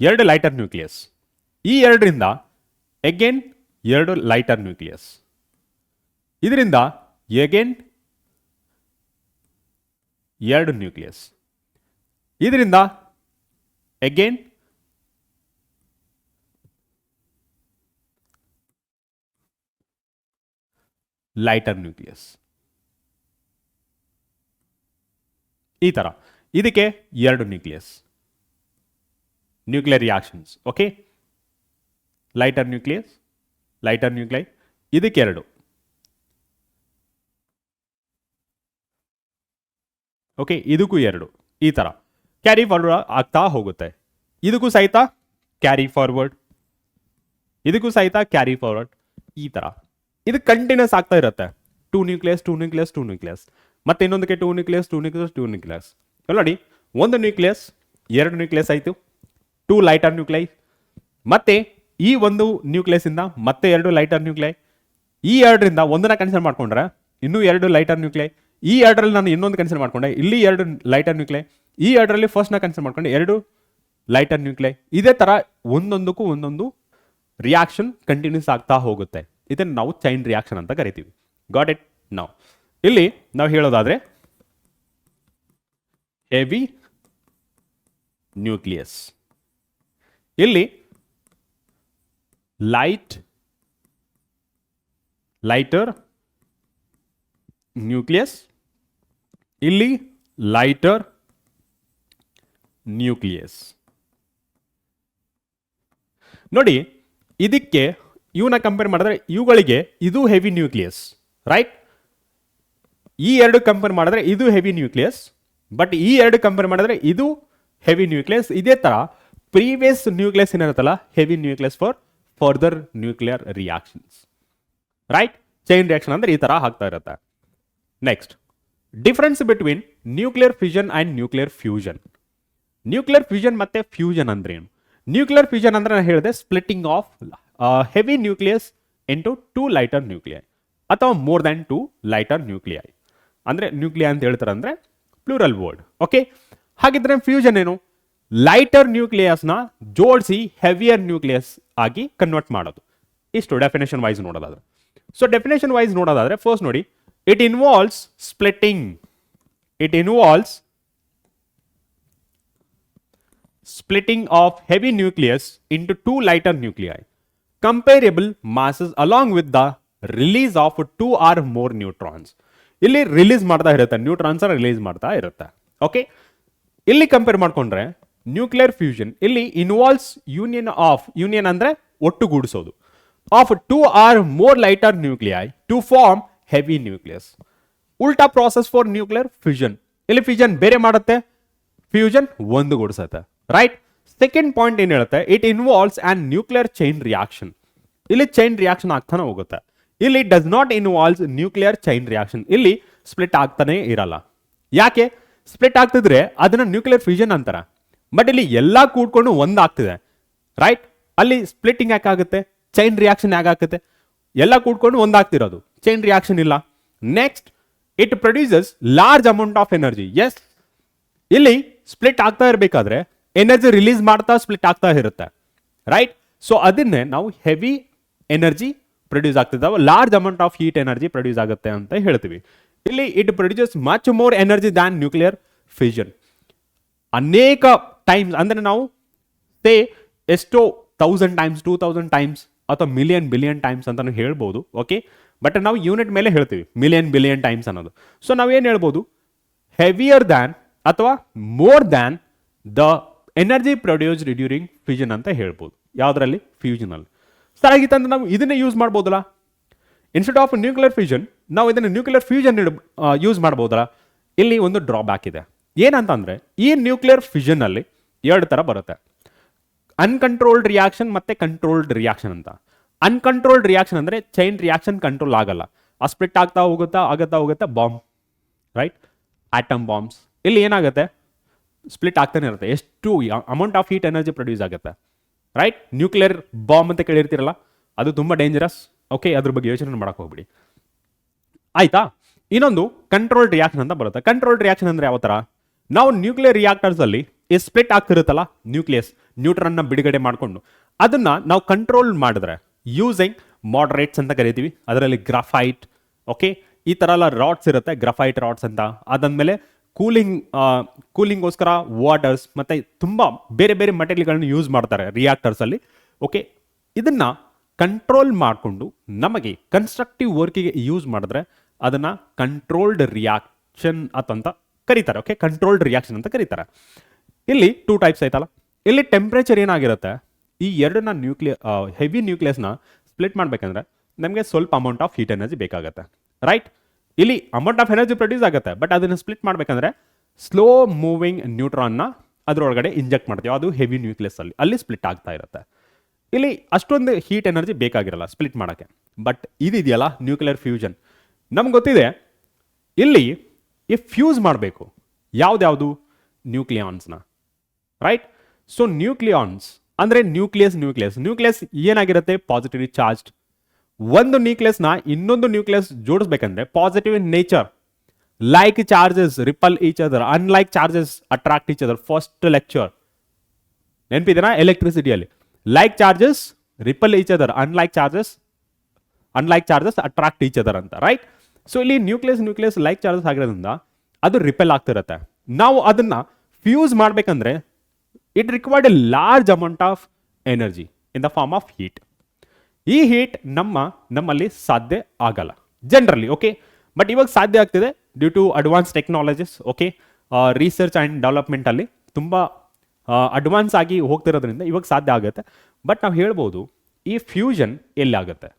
ಎರಡು ಲೈಟರ್ ನ್ಯೂಕ್ಲಿಯಸ್, ಈ ಎರಡರಿಂದ ಅಗೇನ್ ಎರಡು ಲೈಟರ್ ನ್ಯೂಕ್ಲಿಯಸ್, ಇದರಿಂದ ಅಗೇನ್ ಎರಡು ನ್ಯೂಕ್ಲಿಯಸ್, ಇದರಿಂದ ಅಗೇನ್ ಲೈಟರ್ ನ್ಯೂಕ್ಲಿಯಸ್. ಈ ತರ ಇದಕ್ಕೆ ಎರಡು ನ್ಯೂಕ್ಲಿಯರ್ ರಿಯಾಕ್ಷನ್ಸ್. ಓಕೆ, ಲೈಟರ್ ನ್ಯೂಕ್ಲೈ, ಇದಕ್ಕೆ ಎರಡು. ಓಕೆ, ಇದಕ್ಕೂ ಎರಡು. ಈ ತರ ಕ್ಯಾರಿ ಫಾರ್ವರ್ಡ್ ಆಗ್ತಾ ಹೋಗುತ್ತೆ. ಇದಕ್ಕೂ ಸಹಿತ ಕ್ಯಾರಿ ಫಾರ್ವರ್ಡ್, ಇದಕ್ಕೂ ಸಹಿತ ಕ್ಯಾರಿ ಫಾರ್ವರ್ಡ್. ಈ ತರ ಇದು ಕಂಟಿನ್ಯೂಸ್ ಆಗ್ತಾ ಇರುತ್ತೆ. ಟೂ ನ್ಯೂಕ್ಲಿಯಸ್, ಮತ್ತೆ ಇನ್ನೊಂದಕ್ಕೆ ಟೂ ನ್ಯೂಕ್ಲಿಯಸ್. ನೋಡಿ, ಒಂದು ನ್ಯೂಕ್ಲಿಯಸ್, ಎರಡು ನ್ಯೂಕ್ಲಿಯಸ್ ಆಯಿತು, ಟೂ ಲೈಟರ್ ನ್ಯೂಕ್ಲೈ. ಮತ್ತೆ ಈ ಒಂದು ನ್ಯೂಕ್ಲಿಯಸ್ ಇಂದ ಮತ್ತೆ ಎರಡು ಲೈಟರ್ ನ್ಯೂಕ್ಲೈ. ಈ ಎರಡರಿಂದ ಒಂದನ್ನ ಕನ್ಸಿಡರ್ ಮಾಡ್ಕೊಂಡ್ರೆ ಇನ್ನೂ ಎರಡು ಲೈಟರ್ ನ್ಯೂಕ್ಲೈ. ಈ ಎರಡರಲ್ಲಿ ನಾನು ಇನ್ನೊಂದು ಕನ್ಸಿಡರ್ ಮಾಡ್ಕೊಂಡೆ, ಇಲ್ಲಿ ಎರಡು ಲೈಟರ್ ನ್ಯೂಕ್ಲೈ. ಈ ಎರಡರಲ್ಲಿ ಫಸ್ಟ್ ನ ಕನ್ಸಿಡರ್ ಮಾಡ್ಕೊಂಡೆ, ಎರಡು ಲೈಟರ್ ನ್ಯೂಕ್ಲೈ. ಇದೇ ತರ ಒಂದೊಂದಕ್ಕೂ ಒಂದೊಂದು ರಿಯಾಕ್ಷನ್ ಕಂಟಿನ್ಯೂಸ್ ಆಗ್ತಾ ಹೋಗುತ್ತೆ. ಇದನ್ನ ನಾವು ಚೈನ್ ರಿಯಾಕ್ಷನ್ ಅಂತ ಕರಿತೀವಿ. Got it? ನಾವು ಇಲ್ಲಿ ನಾವು ಹೇಳೋದಾದ್ರೆ ಹೆವಿ ನ್ಯೂಕ್ಲಿಯಸ್, ಇಲ್ಲಿ ಲೈಟರ್ ನ್ಯೂಕ್ಲಿಯಸ್, ಇಲ್ಲಿ ಲೈಟರ್ ನ್ಯೂಕ್ಲಿಯಸ್. ನೋಡಿ, ಇದಕ್ಕೆ ಇವನ್ನ ಕಂಪೇರ್ ಮಾಡಿದ್ರೆ ಇವುಗಳಿಗೆ ಇದು ಹೆವಿ ನ್ಯೂಕ್ಲಿಯಸ್, ರೈಟ್? ಈ ಎರಡು ಕಂಪೇರ್ ಮಾಡಿದ್ರೆ ಇದು ಹೆವಿ ನ್ಯೂಕ್ಲಿಯಸ್, ಬಟ್ ಈ ಎರಡು ಕಂಪೇರ್ ಮಾಡಿದ್ರೆ ಇದು ಹೆವಿ ನ್ಯೂಕ್ಲಿಯಸ್. ಇದೇ ತರ ಪ್ರೀವಿಯಸ್ ನ್ಯೂಕ್ಲಿಯಸ್ ಏನಿರುತ್ತಲ್ಲ, heavy nucleus for further nuclear reactions, right? Chain reaction ಅಂದ್ರೆ ಈ ತರ ಆಗ್ತಾ ಇರುತ್ತೆ. Next, difference between nuclear fusion and nuclear fusion. Nuclear fusion ಮತ್ತೆ ಫ್ಯೂಷನ್ ಅಂದ್ರೆ ಏನು? ನ್ಯೂಕ್ಲಿಯರ್ ಫ್ಯೂಷನ್ ಅಂದ್ರೆ ನಾನು ಹೇಳಿದೆ splitting of heavy nucleus into two lighter nuclei or more than two lighter nuclei. ಅಂದ್ರೆ ನ್ಯೂಕ್ಲಿಯೈ ಅಂತ ಹೇಳ್ತಾರೆ ಅಂದ್ರೆ ಪ್ಲೂರಲ್ ವರ್ಡ್. ಓಕೆ, ಹಾಗಿದ್ರೆ ಫ್ಯೂಷನ್ ಏನು? ಲೈಟರ್ ನ್ಯೂಕ್ಲಿಯಸ್ನ ಜೋಡಿಸಿ ಹೆವಿಯರ್ ನ್ಯೂಕ್ಲಿಯಸ್ ಆಗಿ ಕನ್ವರ್ಟ್ ಮಾಡೋದು. ಇಷ್ಟು ಡೆಫಿನೇಷನ್ ವೈಸ್ ನೋಡೋದಾದ್ರೆ. ಸೊ ಡೆಫಿನೇಷನ್ ವೈಸ್ ನೋಡೋದಾದ್ರೆ ಫಸ್ಟ್ ನೋಡಿ, it involves splitting of heavy nucleus into two lighter nuclei, comparable masses along with the release of two or more neutrons. ಇಲ್ಲಿ release ಮಾಡ್ತಾ ಇರುತ್ತೆ, neutrons release ಮಾಡ್ತಾ ಇರುತ್ತೆ. ಓಕೆ, ಇಲ್ಲಿ compare ಮಾಡ್ಕೊಂಡ್ರೆ ನ್ಯೂಕ್ಲಿಯರ್ ಫ್ಯೂಷನ್ ಇಲ್ಲಿ ಇನ್ವಾಲ್ವ್ಸ್ ಯೂನಿಯನ್ ಅಂದ್ರೆ ಒಟ್ಟುಗೂಡಿಸೋದು of two or more lighter nuclei to form heavy nucleus. ಉಲ್ಟಾ ಪ್ರಾಸೆಸ್ ಫಾರ್ ನ್ಯೂಕ್ಲಿಯರ್ ಫ್ಯೂಷನ್. ಇಲ್ಲಿ ಫ್ಯೂಷನ್ ಬೇರೆ ಮಾಡುತ್ತೆ, ಫ್ಯೂಷನ್ ಒಂದುಗೂಡಿಸುತ್ತೆ, ರೈಟ್? ಸೆಕೆಂಡ್ ಪಾಯಿಂಟ್ ಏನ್ ಹೇಳುತ್ತೆ, it involves an nuclear chain reaction. ಇಲ್ಲಿ ಚೈನ್ ರಿಯಾಕ್ಷನ್ ಆಗ್ತಾನೆ ಹೋಗುತ್ತೆ. ಇಲ್ಲಿ does not involves nuclear chain reaction. ಇಲ್ಲಿ ಸ್ಪ್ಲಿಟ್ ಆಗ್ತಾನೆ ಇರಲ್ಲ. ಯಾಕೆ? ಸ್ಪ್ಲಿಟ್ ಆಗ್ತಿದ್ರೆ ಅದನ್ನ ನ್ಯೂಕ್ಲಿಯರ್ ಫ್ಯೂಷನ್ ಅಂತಾರೆ, ಬಟ್ ಇಲ್ಲಿ ಎಲ್ಲಾ ಕೂಡ್ಕೊಂಡು ಒಂದಾಗ್ತಿದೆ, ರೈಟ್? ಅಲ್ಲಿ ಸ್ಪ್ಲಿಟ್ಟಿಂಗ್ ಯಾಕಾಗುತ್ತೆ? ಚೈನ್ ರಿಯಾಕ್ಷನ್ ಯಾಕಾಗುತ್ತೆ? ಎಲ್ಲ ಕೂಡ್ಕೊಂಡು ಒಂದಾಗ್ತಿರೋದು, ಚೈನ್ ರಿಯಾಕ್ಷನ್ ಇಲ್ಲ. Next, it produces large amount of energy. Yes, ಇಲ್ಲಿ ಸ್ಪ್ಲಿಟ್ ಆಗ್ತಾ ಇರಬೇಕಾದ್ರೆ ಎನರ್ಜಿ ರಿಲೀಸ್ ಮಾಡ್ತಾ ಸ್ಪ್ಲಿಟ್ ಆಗ್ತಾ ಇರುತ್ತೆ, ರೈಟ್? ಸೊ ಅದನ್ನೇ ನಾವು ಹೆವಿ ಎನರ್ಜಿ ಪ್ರೊಡ್ಯೂಸ್ ಆಗ್ತಿದ್ದಾವೆ, large amount of heat energy produce ಆಗುತ್ತೆ ಅಂತ ಹೇಳ್ತೀವಿ. ಇಲ್ಲಿ it produces much more energy than nuclear fusion. ಅನೇಕ ಟೈಮ್ಸ್ ಅಂದ್ರೆ ನಾವು ಎಷ್ಟೋ 1000 ಟೈಮ್ಸ್, 2000 ಟೈಮ್ಸ್ ಅಥವಾ ಬಿಲಿಯನ್ ಟೈಮ್ಸ್ ಅಂತ ಹೇಳ್ಬೋದು. ಓಕೆ, ಬಟ್ ನಾವು ಯೂನಿಟ್ ಮೇಲೆ ಹೇಳ್ತೀವಿ, ಬಿಲಿಯನ್ ಟೈಮ್ಸ್ ಅನ್ನೋದು. ಸೊ ನಾವೇನು ಹೇಳ್ಬೋದು, ಹೆವಿಯರ್ ದ್ಯಾನ್ ಅಥವಾ more than the energy produced during fusion ಅಂತ ಹೇಳ್ಬೋದು. ಯಾವುದರಲ್ಲಿ? ಫ್ಯೂಷನ್ ಅಲ್ಲಿ. ಸರ್ ಆಗಿತ್ತಂದ್ರೆ ನಾವು ಇದನ್ನೇ ಯೂಸ್ ಮಾಡ್ಬೋದಲ್ಲ, ಇನ್ಸ್ಟೆಡ್ ಆಫ್ ನ್ಯೂಕ್ಲಿಯರ್ ಫ್ಯೂಷನ್ ನಾವು ಇದನ್ನು ನ್ಯೂಕ್ಲಿಯರ್ ಫ್ಯೂಷನ್ ಯೂಸ್ ಮಾಡ್ಬೋದಲ್ಲ. ಇಲ್ಲಿ ಒಂದು ಡ್ರಾಬ್ಯಾಕ್ ಇದೆ. ಏನಂತಂದ್ರೆ ಈ ನ್ಯೂಕ್ಲಿಯರ್ ಫ್ಯೂಷನ್ ಅಲ್ಲಿ ಎರಡು ತರ ಬರುತ್ತೆ. ಅನ್ಕಂಟ್ರೋಲ್ಡ್ ರಿಯಾಕ್ಷನ್ ಮತ್ತೆ ಕಂಟ್ರೋಲ್ಡ್ ರಿಯಾಕ್ಷನ್ ಅಂತ. ಅನ್ಕಂಟ್ರೋಲ್ಡ್ ರಿಯಾಕ್ಷನ್ ಅಂದ್ರೆ ಚೈನ್ ರಿಯಾಕ್ಷನ್ ಕಂಟ್ರೋಲ್ ಆಗಲ್ಲ, ಆ ಸ್ಪ್ಲಿಟ್ ಆಗ್ತಾ ಹೋಗುತ್ತಾ ಬಾಂಬ್, ರೈಟ್, ಆಟಮ್ ಬಾಂಬ್ಸ್. ಇಲ್ಲಿ ಏನಾಗುತ್ತೆ, ಸ್ಪ್ಲಿಟ್ ಆಗ್ತಾನೆ ಇರುತ್ತೆ, ಎಷ್ಟು amount of heat energy produce ಆಗುತ್ತೆ, ರೈಟ್. ನ್ಯೂಕ್ಲಿಯರ್ ಬಾಂಬ್ ಅಂತ ಕೇಳಿರ್ತೀರಲ್ಲ, ಅದು ತುಂಬಾ ಡೇಂಜರಸ್. ಓಕೆ, ಅದ್ರ ಬಗ್ಗೆ ಯೋಚನೆ ಮಾಡಕ್ ಹೋಗ್ಬಿಡಿ, ಆಯ್ತಾ. ಇನ್ನೊಂದು ಕಂಟ್ರೋಲ್ಡ್ ರಿಯಾಕ್ಷನ್ ಅಂತ ಬರುತ್ತೆ. ಕಂಟ್ರೋಲ್ಡ್ ರಿಯಾಕ್ಷನ್ ಅಂದ್ರೆ ಯಾವ ತರ, ನಾವು ನ್ಯೂಕ್ಲಿಯರ್ ರಿಯಾಕ್ಟರ್ಸ್ ಅಲ್ಲಿ ಈ ಸ್ಪ್ಲಿಟ್ ಆಗ್ತಿರುತ್ತಲ್ಲ ನ್ಯೂಕ್ಲಿಯಸ್, ನ್ಯೂಟ್ರನ್ನ ಬಿಡುಗಡೆ ಮಾಡಿಕೊಂಡು ಅದನ್ನ ನಾವು ಕಂಟ್ರೋಲ್ ಮಾಡಿದ್ರೆ ಯೂಸಿಂಗ್ ಮಾಡರೇಟ್ಸ್ ಅಂತ ಕರಿತೀವಿ. ಅದರಲ್ಲಿ ಗ್ರಾಫೈಟ್, ಓಕೆ, ಈ ತರ ಎಲ್ಲ ರಾಡ್ಸ್ ಇರುತ್ತೆ, ಗ್ರಾಫೈಟ್ ರಾಡ್ಸ್ ಅಂತ. ಅದಾದ್ಮೇಲೆ ಕೂಲಿಂಗ್ಗೋಸ್ಕರ ವಾಟರ್ಸ್ ಮತ್ತೆ ತುಂಬಾ ಬೇರೆ ಬೇರೆ ಮಟೀರಿಯಲ್ಗಳನ್ನ ಯೂಸ್ ಮಾಡ್ತಾರೆ ರಿಯಾಕ್ಟರ್ಸ್ ಅಲ್ಲಿ. ಓಕೆ, ಇದನ್ನ ಕಂಟ್ರೋಲ್ ಮಾಡಿಕೊಂಡು ನಮಗೆ ಕನ್ಸ್ಟ್ರಕ್ಟಿವ್ ವರ್ಕಿಗೆ ಯೂಸ್ ಮಾಡಿದ್ರೆ ಅದನ್ನ ಕಂಟ್ರೋಲ್ಡ್ ರಿಯಾಕ್ಷನ್ ಅಂತ ಕರೀತಾರೆ. ಓಕೆ, ಕಂಟ್ರೋಲ್ಡ್ ರಿಯಾಕ್ಷನ್ ಅಂತ ಕರೀತಾರೆ. ಇಲ್ಲಿ 2 ಟೈಪ್ಸ್ ಆಯ್ತಲ್ಲ. ಇಲ್ಲಿ ಟೆಂಪ್ರೇಚರ್ ಏನಾಗಿರುತ್ತೆ, ಈ ಎರಡನ್ನ ಹೆವಿ ನ್ಯೂಕ್ಲಿಯಸ್ನ ಸ್ಪ್ಲಿಟ್ ಮಾಡ್ಬೇಕಂದ್ರೆ ನಮಗೆ ಸ್ವಲ್ಪ ಅಮೌಂಟ್ ಆಫ್ ಹೀಟ್ ಎನರ್ಜಿ ಬೇಕಾಗುತ್ತೆ, ರೈಟ್. ಇಲ್ಲಿ ಅಮೌಂಟ್ ಆಫ್ ಎನರ್ಜಿ ಪ್ರೊಡ್ಯೂಸ್ ಆಗುತ್ತೆ, ಬಟ್ ಅದನ್ನು ಸ್ಪ್ಲಿಟ್ ಮಾಡ್ಬೇಕಂದ್ರೆ ಸ್ಲೋ ಮೂವಿಂಗ್ ನ್ಯೂಟ್ರಾನ್ನ ಅದರೊಳಗಡೆ ಇಂಜೆಕ್ಟ್ ಮಾಡ್ತೀವಿ, ಅದು ಹೆವಿ ನ್ಯೂಕ್ಲಿಯಸ್ ಅಲ್ಲಿ ಸ್ಪ್ಲಿಟ್ ಆಗ್ತಾ ಇರುತ್ತೆ. ಇಲ್ಲಿ ಅಷ್ಟೊಂದು ಹೀಟ್ ಎನರ್ಜಿ ಬೇಕಾಗಿರಲ್ಲ ಸ್ಪ್ಲಿಟ್ ಮಾಡೋಕ್ಕೆ. ಬಟ್ ಇದೆಯಲ್ಲ ನ್ಯೂಕ್ಲಿಯರ್ ಫ್ಯೂಷನ್, ನಮ್ಗೆ ಗೊತ್ತಿದೆ ಇಲ್ಲಿ ಈ ಫ್ಯೂಸ್ ಮಾಡಬೇಕು ಯಾವ್ದ್ಯಾವುದು, ನ್ಯೂಕ್ಲಿಯಾನ್ಸ್ನ, ರೈಟ್. ಸೊ ನ್ಯೂಕ್ಲಿಯಾನ್ಸ್ ಅಂದ್ರೆ ನ್ಯೂಕ್ಲಿಯಸ್ ಏನಾಗಿರುತ್ತೆ, ಪಾಸಿಟಿವ್ಲಿ ಚಾರ್ಜ್ಡ್. ಒಂದು ನ್ಯೂಕ್ಲಿಯಸ್ನ ಇನ್ನೊಂದು ನ್ಯೂಕ್ಲಿಯಸ್ ಜೋಡಿಸ್ಬೇಕಂದ್ರೆ positive in nature, like charges repel each other, unlike charges attract each other. First lecture ನೆನಪಿದೆನಾ ಎಲೆಕ್ಟ್ರಿಸಿಟಿಯಲ್ಲಿ, like charges repel each other, unlike charges attract each other ಅಂತ, right. So ಇಲ್ಲಿ nucleus like charges ಆಗಿರೋದ್ರಿಂದ ಅದು repel ಆಗ್ತಿರುತ್ತೆ. ನಾವು ಅದನ್ನ fuse ಮಾಡ್ಬೇಕಂದ್ರೆ it required a large amount of energy in the form of heat. ಈ ಹೀಟ್ ನಮ್ಮಲ್ಲಿ ಸಾಧ್ಯ ಆಗಲ್ಲ ಜನರಲಿ, ಓಕೆ. ಬಟ್ ಇವಾಗ ಸಾಧ್ಯ ಆಗ್ತಿದೆ due to advance technologies, okay. Research and development ಅಲ್ಲಿ ತುಂಬ ಅಡ್ವಾನ್ಸ್ ಆಗಿ ಹೋಗ್ತಿರೋದ್ರಿಂದ ಇವಾಗ ಸಾಧ್ಯ ಆಗುತ್ತೆ. ಬಟ್ ನಾವು ಹೇಳ್ಬೋದು ಈ ಫ್ಯೂಷನ್ ಎಲ್ಲಿ ಆಗುತ್ತೆ,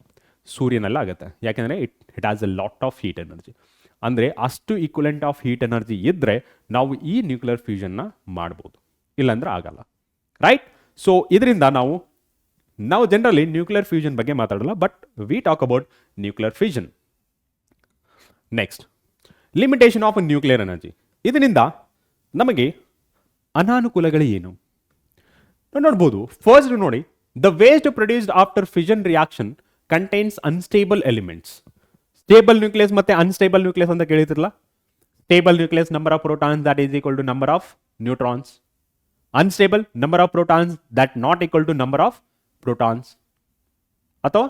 ಸೂರ್ಯನೆಲ್ಲ ಆಗುತ್ತೆ. ಯಾಕೆಂದರೆ it has A lot of heat energy. ಅಂದರೆ ಅಷ್ಟು ಈಕ್ವಲೆಂಟ್ ಆಫ್ ಹೀಟ್ ಎನರ್ಜಿ ಇದ್ದರೆ ನಾವು ಈ ನ್ಯೂಕ್ಲಿಯರ್ ಫ್ಯೂಷನ್ನ ಮಾಡ್ಬೋದು, ಇಲ್ಲಾಂದ್ರೆ ಆಗಲ್ಲ, ರೈಟ್. ಸೊ ಇದರಿಂದ ನಾವು ಜನರಲಿ ನ್ಯೂಕ್ಲಿಯರ್ ಫ್ಯೂಷನ್ ಬಗ್ಗೆ ಮಾತಾಡಲ್ಲ, but we talk about nuclear fusion. Next, limitation of nuclear energy. ಇದರಿಂದ ನಮಗೆ ಅನಾನುಕೂಲಗಳು ಏನು ನೋಡ್ಬೋದು. ಫಸ್ಟ್ ನೋಡಿ, the waste produced after fusion reaction contains unstable elements. Stable nucleus ಮತ್ತೆ ಅನ್ಸ್ಟೇಬಲ್ ನ್ಯೂಕ್ಲಿಯಸ್ ಅಂತ ಕೇಳಿದ್ರಲ್ಲ. Stable nucleus number of protons that is equal to number of neutrons. Unstable number of protons that not equal to number of protons, ಅಥವಾ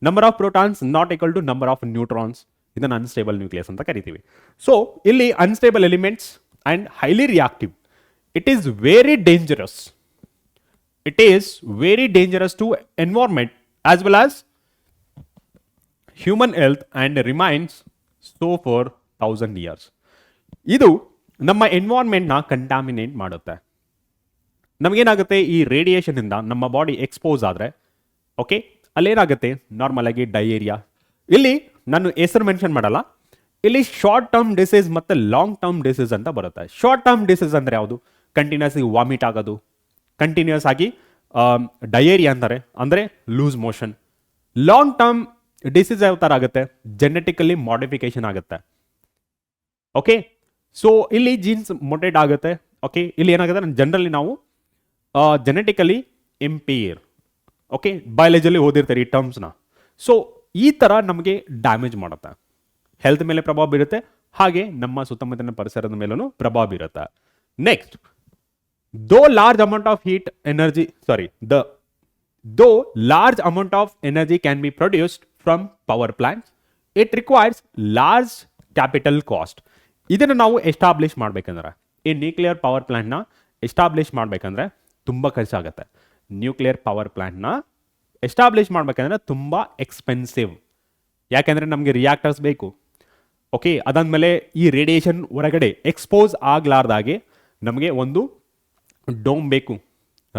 number of protons not equal to number of neutrons. ಇದನ್ನು unstable nucleus ಅಂತ ಕರಿತೀವಿ. So ಇಲ್ಲಿ unstable elements and highly reactive. It is very dangerous. It is very dangerous to environment as well as human health and remains so for 1000 years. ಇದು ನಮ್ಮ ಎನ್ವೈರ್ಮೆಂಟ್ನ contaminate ಮಾಡುತ್ತೆ. ನಮಗೇನಾಗುತ್ತೆ, ಈ radiation ಇಂದ ನಮ್ಮ ಬಾಡಿ ಎಕ್ಸ್ಪೋಸ್ ಆದರೆ, ಓಕೆ, ಅಲ್ಲೇನಾಗುತ್ತೆ ನಾರ್ಮಲ್ ಆಗಿ diarrhoea. ಇಲ್ಲಿ ನಾನು ಹೆಸರು ಮೆನ್ಷನ್ ಮಾಡಲ್ಲ. ಇಲ್ಲಿ ಶಾರ್ಟ್ ಟರ್ಮ್ ಡಿಸೀಸ್ ಮತ್ತು ಲಾಂಗ್ ಟರ್ಮ್ ಡಿಸೀಸ್ ಅಂತ ಬರುತ್ತೆ. ಶಾರ್ಟ್ ಟರ್ಮ್ ಡಿಸೀಸ್ ಅಂದರೆ ಯಾವುದು, ಕಂಟಿನ್ಯೂಸ್ ಆಗಿ ವಾಮಿಟ್ ಆಗೋದು, ಕಂಟಿನ್ಯೂಸ್ ಆಗಿ ಡಯೇರಿಯಾ ಅಂತಾರೆ, ಅಂದರೆ loose motion. Long term disease ಯಾವ ಥರ ಆಗುತ್ತೆ, ಜೆನೆಟಿಕಲಿ ಮಾಡಿಫಿಕೇಶನ್ ಆಗುತ್ತೆ, ಓಕೆ. ಸೊ ಇಲ್ಲಿ ಜೀನ್ಸ್ ಮೊಟೇಟ್ ಆಗುತ್ತೆ, ಓಕೆ. ಇಲ್ಲಿ ಏನಾಗುತ್ತೆ, ಜನರಲಿ ನಾವು ಜೆನೆಟಿಕಲಿ ಇಂಪೇರ್, ಓಕೆ, ಬಯಾಲಜಿಯಲ್ಲಿ ಓದಿರ್ತಾರೆ ಈ ಟರ್ಮ್ಸ್ನ. ಸೊ ಈ ಥರ ನಮಗೆ ಡ್ಯಾಮೇಜ್ ಮಾಡುತ್ತೆ, ಹೆಲ್ತ್ ಮೇಲೆ ಪ್ರಭಾವ ಬೀರುತ್ತೆ, ಹಾಗೆ ನಮ್ಮ ಸುತ್ತಮುತ್ತಲಿನ ಪರಿಸರದ ಮೇಲೂ ಪ್ರಭಾವ ಬೀರುತ್ತೆ. Next, though large amount of energy can be produced from power plants, it requires large capital cost. ಇದನ್ನು ನಾವು ಎಸ್ಟಾಬ್ಲಿಷ್ ಮಾಡಬೇಕಂದ್ರೆ, ಈ ನ್ಯೂಕ್ಲಿಯರ್ ಪವರ್ ಪ್ಲಾಂಟ್ನ ಎಸ್ಟಾಬ್ಲಿಷ್ ಮಾಡಬೇಕಂದ್ರೆ ತುಂಬ ಖರ್ಚಾಗುತ್ತೆ. ನ್ಯೂಕ್ಲಿಯರ್ ಪವರ್ ಪ್ಲಾಂಟ್ನ ಎಸ್ಟಾಬ್ಲಿಷ್ ಮಾಡಬೇಕಂದ್ರೆ ತುಂಬ ಎಕ್ಸ್ಪೆನ್ಸಿವ್. ಯಾಕೆಂದರೆ ನಮಗೆ ರಿಯಾಕ್ಟರ್ಸ್ ಬೇಕು, ಓಕೆ. ಅದಾದಮೇಲೆ ಈ ರೇಡಿಯೇಷನ್ ಹೊರಗಡೆ ಎಕ್ಸ್ಪೋಸ್ ಆಗಲಾರ್ದಾಗೆ ನಮಗೆ ಒಂದು ಡೋಮ್ ಬೇಕು,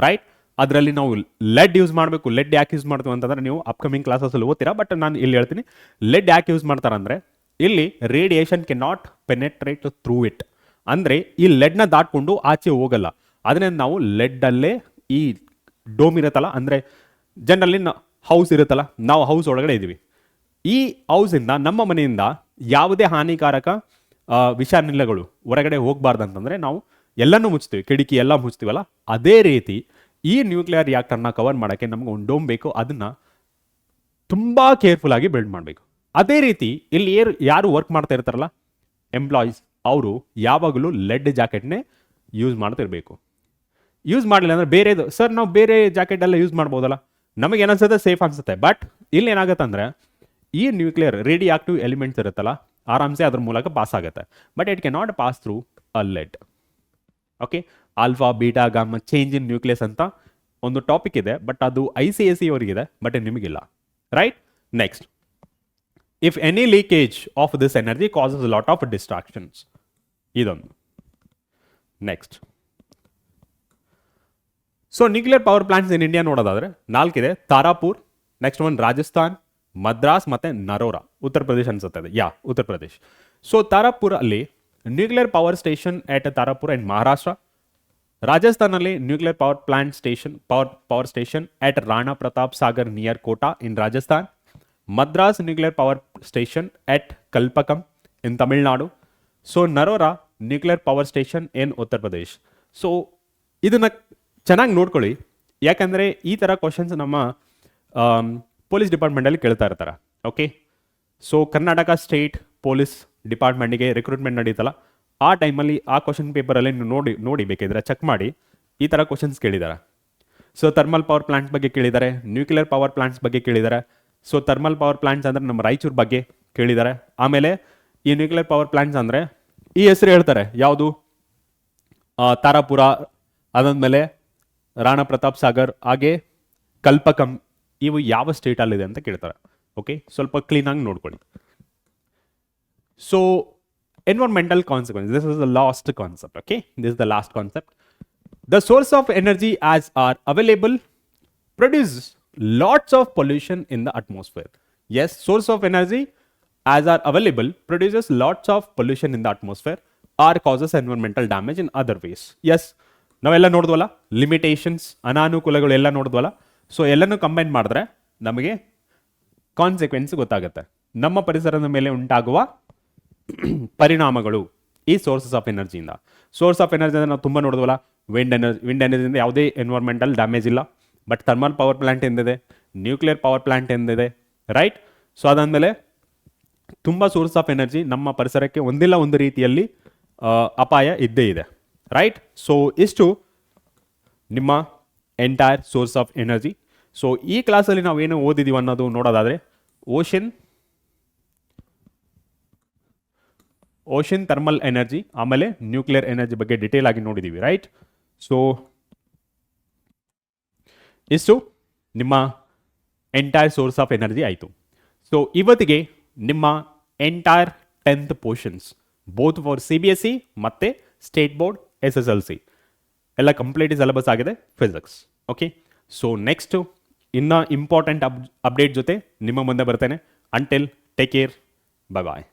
ರೈಟ್. ಅದರಲ್ಲಿ ನಾವು ಲೆಡ್ ಯೂಸ್ ಮಾಡಬೇಕು. ಲೆಡ್ ಯಾಕೆ ಯೂಸ್ ಮಾಡ್ತೀವಿ ಅಂತಂದ್ರೆ ನೀವು ಅಪ್ಕಮಿಂಗ್ ಕ್ಲಾಸಸ್ಸಲ್ಲಿ ಓದ್ತೀರಾ, ಬಟ್ ನಾನು ಇಲ್ಲಿ ಹೇಳ್ತೀನಿ ಲೆಡ್ ಯಾಕೆ ಯೂಸ್ ಮಾಡ್ತಾರೆ ಅಂದರೆ, ಇಲ್ಲಿ radiation can not penetrate through it, ಅಂದರೆ ಈ ಲೆಡ್ನ ದಾಟ್ಕೊಂಡು ಆಚೆ ಹೋಗಲ್ಲ. ಅದನ್ನ ನಾವು ಲೆಡ್ಡಲ್ಲೇ ಈ ಡೋಮ್ ಇರುತ್ತಲ್ಲ, ಅಂದರೆ ಜನರಲಿ ಹೌಸ್ ಇರುತ್ತಲ್ಲ, ನಾವು ಹೌಸ್ ಒಳಗಡೆ ಇದ್ದೀವಿ. ಈ ಹೌಸಿಂದ ನಮ್ಮ ಮನೆಯಿಂದ ಯಾವುದೇ ಹಾನಿಕಾರಕ ವಿಷಾನಿಲಗಳು ಹೊರಗಡೆ ಹೋಗಬಾರ್ದಂತಂದರೆ ನಾವು ಎಲ್ಲನೂ ಮುಚ್ತೀವಿ, ಕಿಟಕಿ ಎಲ್ಲ ಮುಚ್ತೀವಲ್ಲ. ಅದೇ ರೀತಿ ಈ ನ್ಯೂಕ್ಲಿಯರ್ ರಿಯಾಕ್ಟರ್ನ ಕವರ್ ಮಾಡೋಕ್ಕೆ ನಮ್ಗೆ ಒಂದು ಡೋಮ್ ಬೇಕು. ಅದನ್ನು ತುಂಬ ಕೇರ್ಫುಲ್ ಆಗಿ ಬಿಲ್ಡ್ ಮಾಡಬೇಕು. ಅದೇ ರೀತಿ ಇಲ್ಲಿ ಯಾರು ವರ್ಕ್ ಮಾಡ್ತಾ ಇರ್ತಾರಲ್ಲ ಎಂಪ್ಲಾಯೀಸ್, ಅವರು ಯಾವಾಗಲೂ ಲೆಡ್ ಜಾಕೆಟ್ನೇ ಯೂಸ್ ಮಾಡ್ತಿರ್ಬೇಕು. ಯೂಸ್ ಮಾಡಲಿಲ್ಲ ಅಂದರೆ ಬೇರೆದು, ಸರ್ ನಾವು ಬೇರೆ ಜಾಕೆಟ್ ಎಲ್ಲ ಯೂಸ್ ಮಾಡ್ಬೋದಲ್ಲ, ನಮಗೆ ಏನಿಸುತ್ತೆ ಸೇಫ್ ಅನಿಸುತ್ತೆ. ಬಟ್ ಇಲ್ಲಿ ಏನಾಗುತ್ತೆ ಅಂದರೆ ಈ ನ್ಯೂಕ್ಲಿಯರ್ ರೇಡಿಯೋ ಆಕ್ಟಿವ್ ಎಲಿಮೆಂಟ್ಸ್ ಇರುತ್ತಲ್ಲ, ಆರಾಮ್ಸೆ ಅದ್ರ ಮೂಲಕ ಪಾಸ್ ಆಗುತ್ತೆ. But it can not pass through a lead. Okay, alpha beta gamma change in nucleus ಅಂತ ಒಂದು ಟಾಪಿಕ್ ಇದೆ, ಬಟ್ ಅದು ICSE ಅವರಿಗಿದೆ, ಬಟ್ ನಿಮಗಿಲ್ಲ. Right, next, if any leakage of this energy causes lot of destructions. ಇದೊಂದು. Next, so nuclear power plants in India ನೋಡೋದಾದ್ರೆ 4 ಇದೆ. Tarapur, next one Rajasthan, Madras ಮತ್ತೆ ನರೋರಾ, ಉತ್ತರ ಪ್ರದೇಶ್ ಅನ್ಸುತ್ತೆ ಇದೆ. ಉತ್ತರ ಪ್ರದೇಶ್. ಸೊ ತಾರಾಪುರ ಅಲ್ಲಿ nuclear power station at Tarapur in Maharashtra. ರಾಜಸ್ಥಾನಲ್ಲಿ nuclear power plant station power station at Rana Pratap Sagar near Kota in Rajasthan. Madras nuclear power station at Kalpakkam in Tamil Nadu. So Narora nuclear power station in Uttar Pradesh. So ಇದನ್ನ ಚೆನ್ನಾಗಿ ನೋಡ್ಕೊಳ್ಳಿ, ಯಾಕಂದರೆ ಈ ಥರ ಕ್ವಶನ್ಸ್ ನಮ್ಮ ಪೊಲೀಸ್ ಡಿಪಾರ್ಟ್ಮೆಂಟಲ್ಲಿ ಕೇಳ್ತಾ ಇರ್ತಾರೆ. Okay, so Karnataka state police ಡಿಪಾರ್ಟ್ಮೆಂಟಿಗೆ ರಿಕ್ರೂಟ್ಮೆಂಟ್ ನಡೀತಲ್ಲ, ಆ ಟೈಮಲ್ಲಿ ಆ ಕ್ವಶನ್ ಪೇಪರಲ್ಲಿ ನೀವು ನೋಡಿ ಬೇಕಿದ್ರೆ ಚೆಕ್ ಮಾಡಿ, ಈ ಥರ ಕ್ವಶನ್ಸ್ ಕೇಳಿದ್ದಾರೆ. ಸೊ ಥರ್ಮಲ್ ಪವರ್ ಪ್ಲಾಂಟ್ಸ್ ಬಗ್ಗೆ ಕೇಳಿದ್ದಾರೆ, ನ್ಯೂಕ್ಲಿಯರ್ ಪವರ್ ಪ್ಲಾಂಟ್ಸ್ ಬಗ್ಗೆ ಕೇಳಿದ್ದಾರೆ. ಸೊ ಥರ್ಮಲ್ ಪವರ್ ಪ್ಲಾಂಟ್ಸ್ ಅಂದರೆ ನಮ್ಮ ರಾಯಚೂರು ಬಗ್ಗೆ ಕೇಳಿದ್ದಾರೆ. ಆಮೇಲೆ ಈ ನ್ಯೂಕ್ಲಿಯರ್ ಪವರ್ ಪ್ಲಾಂಟ್ಸ್ ಅಂದರೆ ಈ ಹೆಸರು ಹೇಳ್ತಾರೆ, ಯಾವುದು ತಾರಾಪುರ, ಅದಾದಮೇಲೆ ರಾಣಾ ಪ್ರತಾಪ್ ಸಾಗರ್, ಹಾಗೆ ಕಲ್ಪಕಂ, ಇವು ಯಾವ ಸ್ಟೇಟಲ್ಲಿದೆ ಅಂತ ಕೇಳ್ತಾರೆ. ಓಕೆ, ಸ್ವಲ್ಪ ಕ್ಲೀನಾಗಿ ನೋಡ್ಕೊಳ್ಳಿ. So environmental consequences, this is the last concept. Okay, this is the last concept. The source of energy as are available produces lots of pollution in the atmosphere. Yes, source of energy as are available produces lots of pollution in the atmosphere or causes environmental damage in other ways. Yes, ನಾವೆಲ್ಲ ನೋಡಿದ್ವಲ್ಲ, limitations, ಅನಾನುಕೂಲಗಳು ಎಲ್ಲ ನೋಡಿದ್ವಲ್ಲ. So ಎಲ್ಲನೂ combine ಮಾಡಿದ್ರೆ ನಮಗೆ consequence ಗೊತ್ತಾಗುತ್ತೆ, ನಮ್ಮ ಪರಿಸರದ ಮೇಲೆ ಉಂಟಾಗುವ ಪರಿಣಾಮಗಳು ಈ ಸೋರ್ಸಸ್ ಆಫ್ ಎನರ್ಜಿಯಿಂದ. ಸೋರ್ಸ್ ಆಫ್ ಎನರ್ಜಿ ಅಂದರೆ ನಾವು ತುಂಬ ನೋಡಿದ್ವಲ್ಲ, ವಿಂಡ್ ಎನರ್ಜಿಯಿಂದ ಯಾವುದೇ ಎನ್ವೈರ್ಮೆಂಟಲ್ ಡ್ಯಾಮೇಜ್ ಇಲ್ಲ. ಬಟ್ ಥರ್ಮಲ್ ಪವರ್ ಪ್ಲಾಂಟ್ ಎಂದಿದೆ, ನ್ಯೂಕ್ಲಿಯರ್ ಪವರ್ ಪ್ಲಾಂಟ್ ಎಂದಿದೆ. ರೈಟ್, ಸೊ ಅದಾದಮೇಲೆ ತುಂಬ ಸೋರ್ಸ್ ಆಫ್ ಎನರ್ಜಿ ನಮ್ಮ ಪರಿಸರಕ್ಕೆ ಒಂದಿಲ್ಲ ಒಂದು ರೀತಿಯಲ್ಲಿ ಅಪಾಯ ಇದ್ದೇ ಇದೆ. ರೈಟ್, ಸೊ ಇಷ್ಟು ನಿಮ್ಮ entire source of energy. So ಈ ಕ್ಲಾಸಲ್ಲಿ ನಾವು ಏನು ಓದಿದ್ದೀವಿ ಅನ್ನೋದು ನೋಡೋದಾದರೆ ಓಷನ್ ಥರ್ಮಲ್ ಎನರ್ಜಿ ಆಮೇಲೆ ನ್ಯೂಕ್ಲಿಯರ್ ಎನರ್ಜಿ ಬಗ್ಗೆ ಡಿಟೇಲ್ ಆಗಿ ನೋಡಿದ್ದೀವಿ. ರೈಟ್, ಸೊ ಇಷ್ಟು ನಿಮ್ಮ ಎಂಟೈರ್ ಸೋರ್ಸ್ ಆಫ್ ಎನರ್ಜಿ ಆಯಿತು. ಸೊ ಇವತ್ತಿಗೆ ನಿಮ್ಮ entire 10th portions both for CBSE ಮತ್ತು ಸ್ಟೇಟ್ ಬೋರ್ಡ್ SSLC ಎಲ್ಲ ಕಂಪ್ಲೀಟ್ ಸಿಲೆಬಸ್ ಆಗಿದೆ ಫಿಸಿಕ್ಸ್. ಓಕೆ, ಸೊ ನೆಕ್ಸ್ಟ್ ಇನ್ನು ಇಂಪಾರ್ಟೆಂಟ್ ಅಪ್ಡೇಟ್ ಜೊತೆ ನಿಮ್ಮ ಮುಂದೆ ಬರ್ತೇನೆ. ಅಂಟಿಲ್ ಟೇಕ್ ಕೇರ್, ಬೈ ಬಾಯ್.